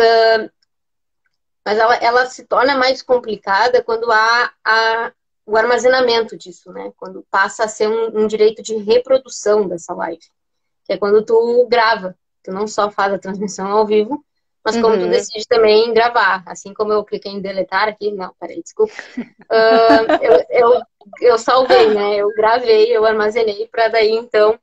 mas ela se torna mais complicada quando há o armazenamento disso, né? Quando passa a ser um direito de reprodução dessa live, que é quando tu grava. Tu não só faz a transmissão ao vivo, mas como tu uhum. decide também gravar. Assim como eu cliquei em deletar aqui, não, peraí, desculpa. Eu salvei, né? Eu gravei, eu armazenei para daí então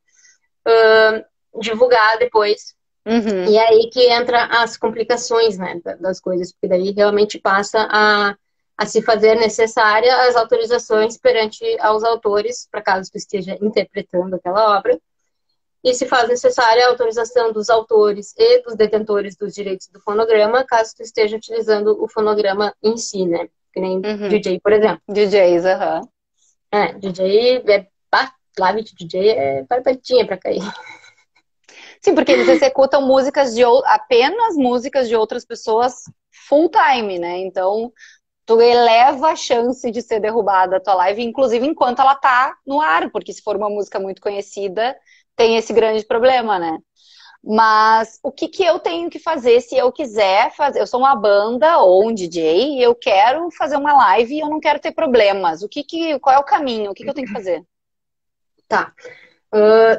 divulgar depois. Uhum. E é aí que entra as complicações, né, das coisas, porque daí realmente passa a se fazer necessária as autorizações perante aos autores, para caso tu esteja interpretando aquela obra, e se faz necessária a autorização dos autores e dos detentores dos direitos do fonograma, caso tu esteja utilizando o fonograma em si, né? Que nem DJ, por exemplo. DJs, aham. DJ live de DJ é barbatinha pra cair. Sim, porque eles executam apenas músicas de outras pessoas full time, né? Então, tu eleva a chance de ser derrubada a tua live, inclusive enquanto ela tá no ar, porque se for uma música muito conhecida, tem esse grande problema, né? Mas o que eu tenho que fazer se eu quiser fazer? Eu sou uma banda ou um DJ e eu quero fazer uma live e eu não quero ter problemas. Qual é o caminho? O que eu tenho que fazer? Tá.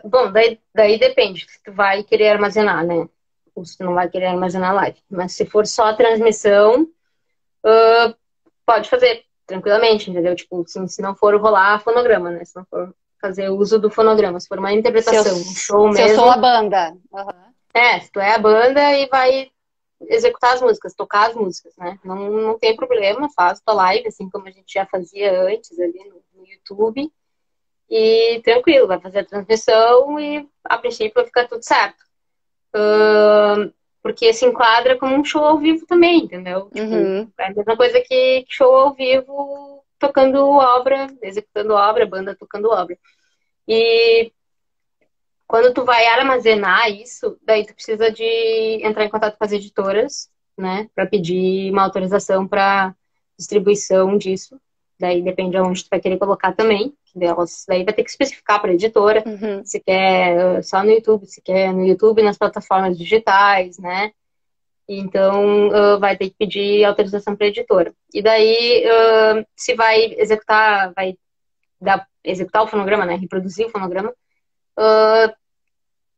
Bom, daí depende se tu vai querer armazenar, né? Ou se tu não vai querer armazenar a live. Mas se for só a transmissão, pode fazer tranquilamente, entendeu? Tipo, se não for rolar fonograma, né? Se não for fazer uso do fonograma, se for uma interpretação, um show mesmo. Se eu sou a banda. Uhum. Se tu é a banda e vai executar as músicas, tocar as músicas, né? Não tem problema, faz tua live, assim como a gente já fazia antes ali no YouTube. E tranquilo, vai fazer a transmissão e a princípio vai ficar tudo certo. Porque se enquadra como um show ao vivo também, entendeu? Tipo, é a mesma coisa que show ao vivo, tocando obra, executando obra, banda tocando obra. E quando tu vai armazenar isso, daí tu precisa de entrar em contato com as editoras, né? Pra pedir uma autorização para distribuição disso. Daí depende de onde tu vai querer colocar também. Daí vai ter que especificar para a editora se quer só no YouTube, se quer no YouTube, nas plataformas digitais, né? Então vai ter que pedir autorização para a editora. E daí, se vai executar o fonograma, né? Reproduzir o fonograma,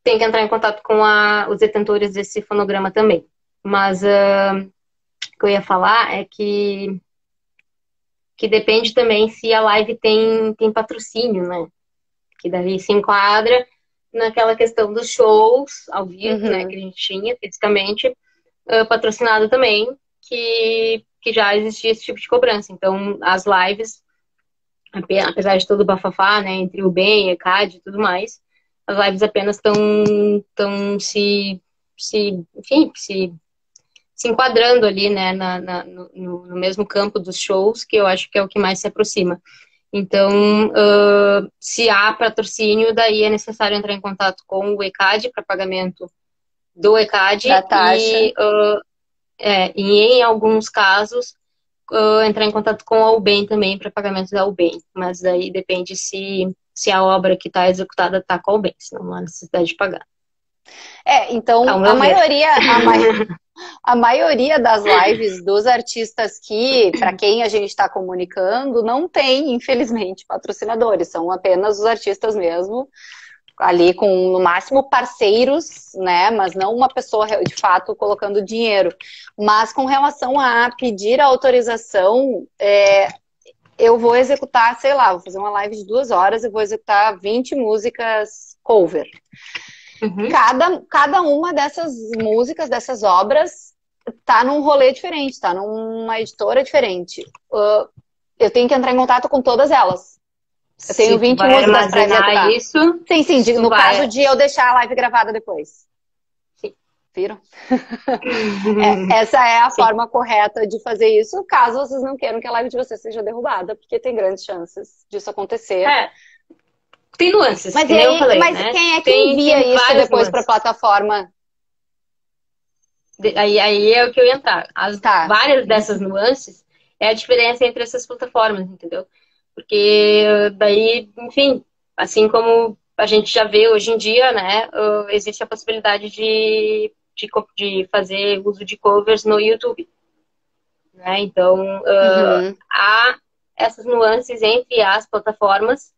tem que entrar em contato com os detentores desse fonograma também. Mas o que eu ia falar é que depende também se a live tem patrocínio, né? Que daí se enquadra naquela questão dos shows ao vivo, né? Que a gente tinha fisicamente, patrocinado também, que já existia esse tipo de cobrança. Então, as lives, apesar de todo o bafafá, né? Entre o BEM, ECAD e tudo mais, as lives apenas estão se enquadrando ali, né, no mesmo campo dos shows, que eu acho que é o que mais se aproxima. Então, se há patrocínio, daí é necessário entrar em contato com o ECAD para pagamento do ECAD da taxa. E em alguns casos entrar em contato com a UBEM também para pagamento da UBEM, mas daí depende se a obra que está executada está com a UBEM, senão não há necessidade de pagar. Então a maioria das lives dos artistas para quem a gente está comunicando, não tem, infelizmente, patrocinadores. São apenas os artistas mesmo, ali com, no máximo, parceiros, né? Mas não uma pessoa, de fato, colocando dinheiro. Mas com relação a pedir a autorização, eu vou executar, sei lá, vou fazer uma live de 2 horas e vou executar 20 músicas cover. Cada uma dessas músicas, dessas obras, tá num rolê diferente, tá numa editora diferente. Eu tenho que entrar em contato com todas elas. Eu tenho 20 músicas para executar. Isso, sim, no caso de eu deixar a live gravada depois. Sim. Viram? Essa é a forma correta de fazer isso, caso vocês não queiram que a live de vocês seja derrubada, porque tem grandes chances disso acontecer. Tem nuances, mas eu falei, mas né? Quem é que envia isso depois para a plataforma? Aí é o que eu ia entrar. Várias dessas nuances é a diferença entre essas plataformas, entendeu? Porque daí, enfim, assim como a gente já vê hoje em dia, né? Existe a possibilidade de fazer uso de covers no YouTube. Né? Então, há essas nuances entre as plataformas.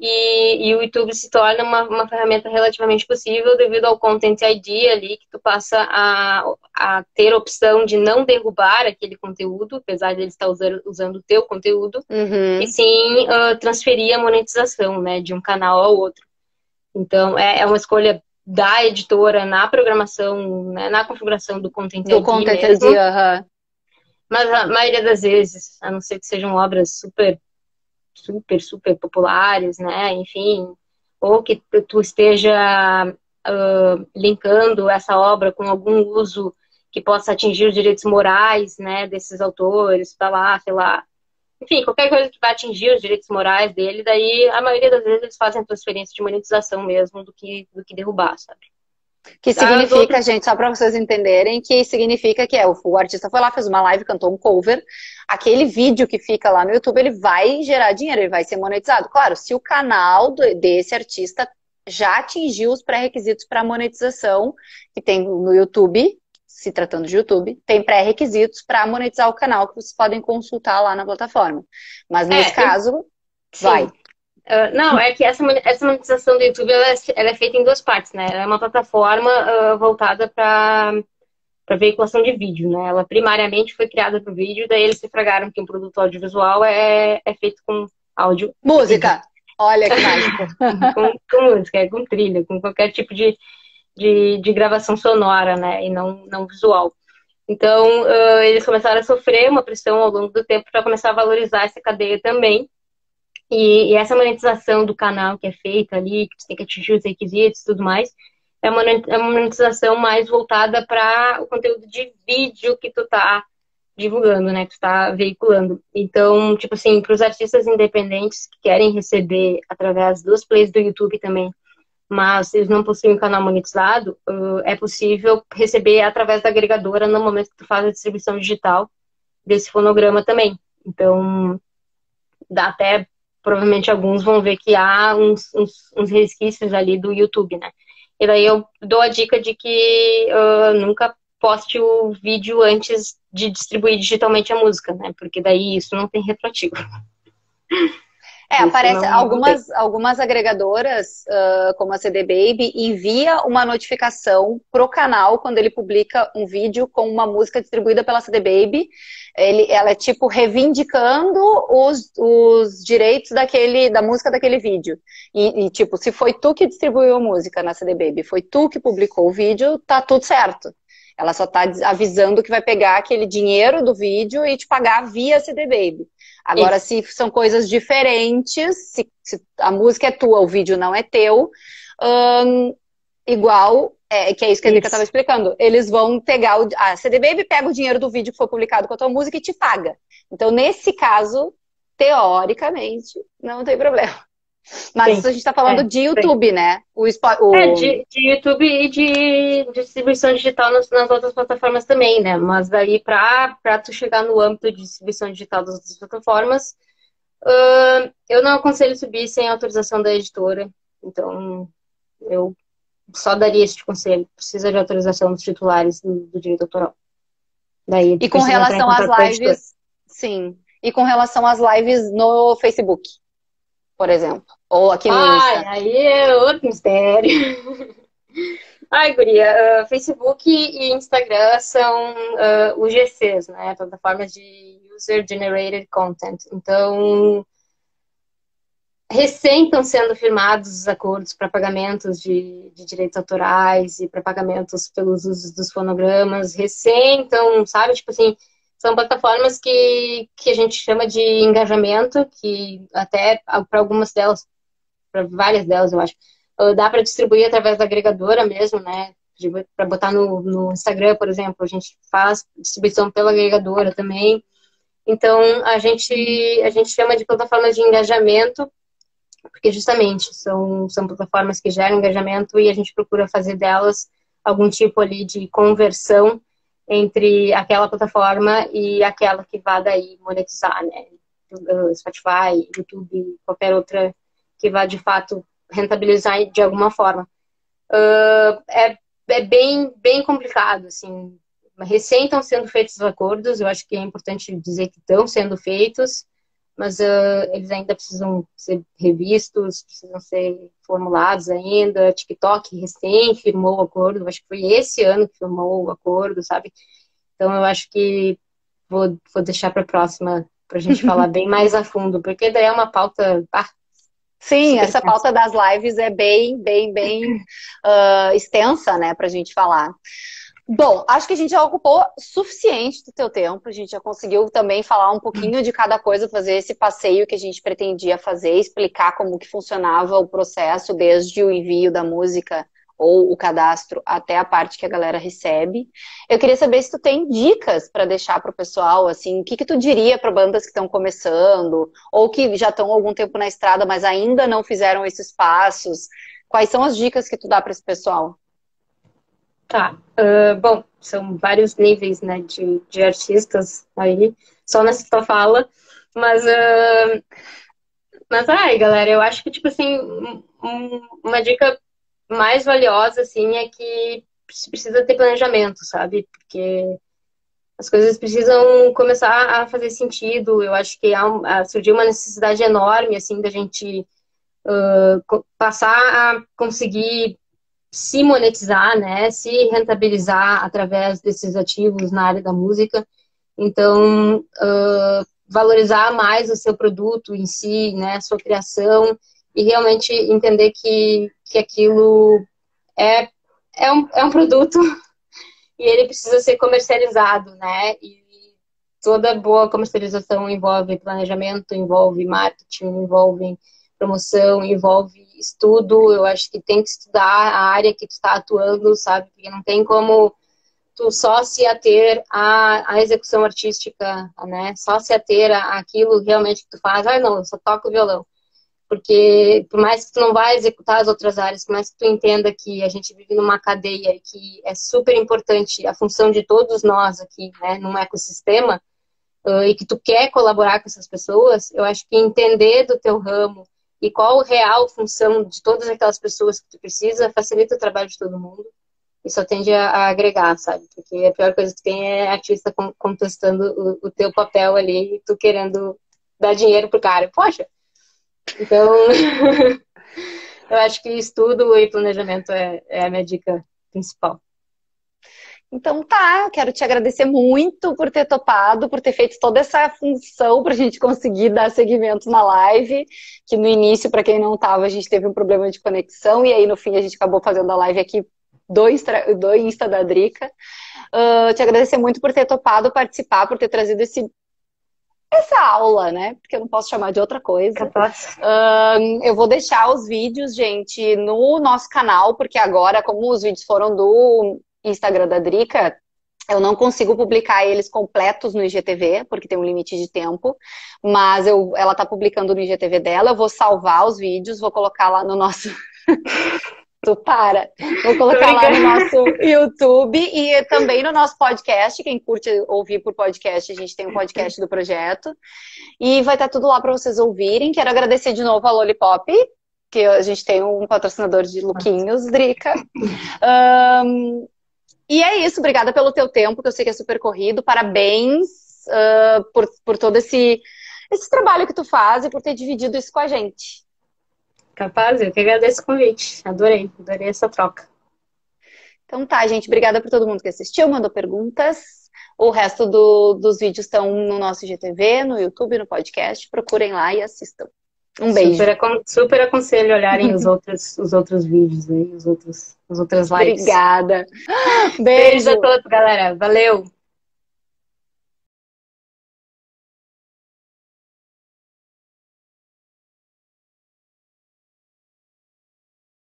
E o YouTube se torna uma ferramenta relativamente possível devido ao Content ID ali, que tu passa a ter a opção de não derrubar aquele conteúdo, apesar de ele estar usando o teu conteúdo, e sim transferir a monetização, né, de um canal ao outro. Então, é uma escolha da editora na programação, né, na configuração do Content ID mesmo. Mas a maioria das vezes, a não ser que sejam obras super populares, né? Enfim, ou que tu esteja linkando essa obra com algum uso que possa atingir os direitos morais, né, desses autores, para lá, sei lá. Enfim, qualquer coisa que vai atingir os direitos morais dele, daí a maioria das vezes eles fazem transferência de monetização mesmo do que derrubar, sabe? Que As significa, outras, gente, só para vocês entenderem, que significa que o artista foi lá, fez uma live, cantou um cover, aquele vídeo que fica lá no YouTube, ele vai gerar dinheiro, ele vai ser monetizado. Claro, se o canal desse artista já atingiu os pré-requisitos para monetização, que tem no YouTube, se tratando de YouTube, tem pré-requisitos para monetizar o canal que vocês podem consultar lá na plataforma. Mas nesse caso, vai. sim. Não, é que essa monetização do YouTube ela é feita em duas partes, né? Ela é uma plataforma voltada para veiculação de vídeo, né? Ela primariamente foi criada para o vídeo, daí eles se fragaram que um produto audiovisual é feito com áudio. Música! Olha que mágico! com música, com trilha, com qualquer tipo de gravação sonora, né? E não visual. Então, eles começaram a sofrer uma pressão ao longo do tempo para começar a valorizar essa cadeia também. E essa monetização do canal que é feita ali, que você tem que atingir os requisitos e tudo mais, é uma monetização mais voltada para o conteúdo de vídeo que tu tá divulgando, né? Que tu tá veiculando. Então, tipo assim, para os artistas independentes que querem receber através dos plays do YouTube também, mas eles não possuem um canal monetizado, é possível receber através da agregadora no momento que tu faz a distribuição digital desse fonograma também. Então, dá até, provavelmente alguns vão ver que há uns resquícios ali do YouTube, né? E daí eu dou a dica de que nunca poste o vídeo antes de distribuir digitalmente a música, né? Porque daí isso não tem retroativo. Aparece algumas agregadoras, como a CD Baby, envia uma notificação pro canal quando ele publica um vídeo com uma música distribuída pela CD Baby. Ela é tipo reivindicando os direitos da música daquele vídeo. E tipo, se foi tu que distribuiu a música na CD Baby, foi tu que publicou o vídeo, tá tudo certo. Ela só tá avisando que vai pegar aquele dinheiro do vídeo e te pagar via CD Baby. Agora, se são coisas diferentes, se a música é tua, o vídeo não é teu, igual, que é isso que a Drica estava explicando, eles vão pegar, a CD Baby pega o dinheiro do vídeo que foi publicado com a tua música e te paga. Então, nesse caso, teoricamente, não tem problema. Mas isso a gente está falando de YouTube, né? De YouTube e de distribuição digital nas outras plataformas também, né? Mas daí para tu chegar no âmbito de distribuição digital das outras plataformas, eu não aconselho subir sem autorização da editora. Então, eu só daria esse conselho. Precisa de autorização dos titulares do direito autoral. Daí, e com relação às lives, sim. E com relação às lives no Facebook, por exemplo. Ou aqui no Insta. Aí é outro mistério. Ai, guria, Facebook e Instagram são UGCs, né? Plataformas de User Generated Content. Então, recém estão sendo firmados os acordos para pagamentos de direitos autorais e para pagamentos pelos usos dos fonogramas. Recém, então, sabe? Tipo assim, são plataformas que a gente chama de engajamento, que até para algumas delas, para várias delas, eu acho, dá para distribuir através da agregadora mesmo, né? Para botar no Instagram, por exemplo, a gente faz distribuição pela agregadora também. Então, a gente chama de plataformas de engajamento, porque justamente são plataformas que geram engajamento e a gente procura fazer delas algum tipo ali de conversão entre aquela plataforma e aquela que vá daí monetizar, né? Spotify, YouTube, qualquer outra que vá de fato rentabilizar de alguma forma. É bem complicado, assim. Recém estão sendo feitos os acordos, eu acho que é importante dizer que estão sendo feitos, mas eles ainda precisam ser revistos, precisam ser formulados ainda. TikTok recém firmou o acordo, acho que foi esse ano que firmou o acordo, sabe? Então eu acho que vou deixar para a próxima, para a gente falar bem mais a fundo, porque daí é uma pauta... Sim, essa pauta das lives é bem extensa, né, pra gente falar. Bom, acho que a gente já ocupou suficiente do teu tempo, a gente já conseguiu também falar um pouquinho de cada coisa, fazer esse passeio que a gente pretendia fazer, explicar como que funcionava o processo, desde o envio da música ou o cadastro até a parte que a galera recebe. Eu queria saber se tu tem dicas para deixar para o pessoal, assim, o que que tu diria para bandas que estão começando, ou que já estão há algum tempo na estrada, mas ainda não fizeram esses passos? Quais são as dicas que tu dá para esse pessoal? Tá. Bom, são vários níveis, né, de artistas aí, só nessa tua fala, mas, ai, galera, eu acho que, tipo assim, uma dica mais valiosa, assim, é que precisa ter planejamento, sabe? Porque as coisas precisam começar a fazer sentido. Eu acho que surgiu uma necessidade enorme, assim, da gente passar a conseguir se monetizar, né? Se rentabilizar através desses ativos na área da música. Então, valorizar mais o seu produto em si, né? A sua criação e realmente entender que aquilo é, é um produto e ele precisa ser comercializado, né? E toda boa comercialização envolve planejamento, envolve marketing, envolve promoção, envolve estudo. Eu acho que tem que estudar a área que tu está atuando, sabe? Porque não tem como tu só se ater à execução artística, né? Só se ater àquilo realmente que tu faz. Ah, não, eu só toco violão. Porque por mais que tu não vá executar as outras áreas, por mais que tu entenda que a gente vive numa cadeia e que é super importante a função de todos nós aqui, né, num ecossistema, e que tu quer colaborar com essas pessoas, eu acho que entender do teu ramo e qual a real função de todas aquelas pessoas que tu precisa facilita o trabalho de todo mundo e só tende a agregar, sabe? Porque a pior coisa que tu tem é artista contestando o teu papel ali e tu querendo dar dinheiro pro cara. Poxa! Então, eu acho que estudo e planejamento é a minha dica principal. Então tá, eu quero te agradecer muito por ter topado, por ter feito toda essa função para a gente conseguir dar seguimento na live, que no início, para quem não estava, a gente teve um problema de conexão, e aí no fim a gente acabou fazendo a live aqui do Insta da Drica. Te agradecer muito por ter topado participar, por ter trazido essa aula, né? Porque eu não posso chamar de outra coisa. Capaz. Eu vou deixar os vídeos, gente, no nosso canal, porque agora, como os vídeos foram do Instagram da Drica, eu não consigo publicar eles completos no IGTV, porque tem um limite de tempo, mas ela tá publicando no IGTV dela, eu vou salvar os vídeos, vou colocar lá no nosso... Tu para. Vou colocar lá no nosso YouTube e também no nosso podcast. Quem curte ouvir por podcast, a gente tem um podcast do projeto. E vai estar tudo lá para vocês ouvirem. Quero agradecer de novo a Lollipop, que a gente tem um patrocinador de lookinhos, Drica. E é isso. Obrigada pelo teu tempo, que eu sei que é super corrido. Parabéns por todo esse trabalho que tu faz e por ter dividido isso com a gente. Capaz, eu que agradeço o convite. Adorei essa troca. Então tá, gente. Obrigada por todo mundo que assistiu, mandou perguntas. O resto dos vídeos estão no nosso IGTV, no YouTube, no podcast. Procurem lá e assistam. Um beijo. Super aconselho olharem os outros vídeos aí, as outras lives. Obrigada. Beijo a todos, galera. Valeu!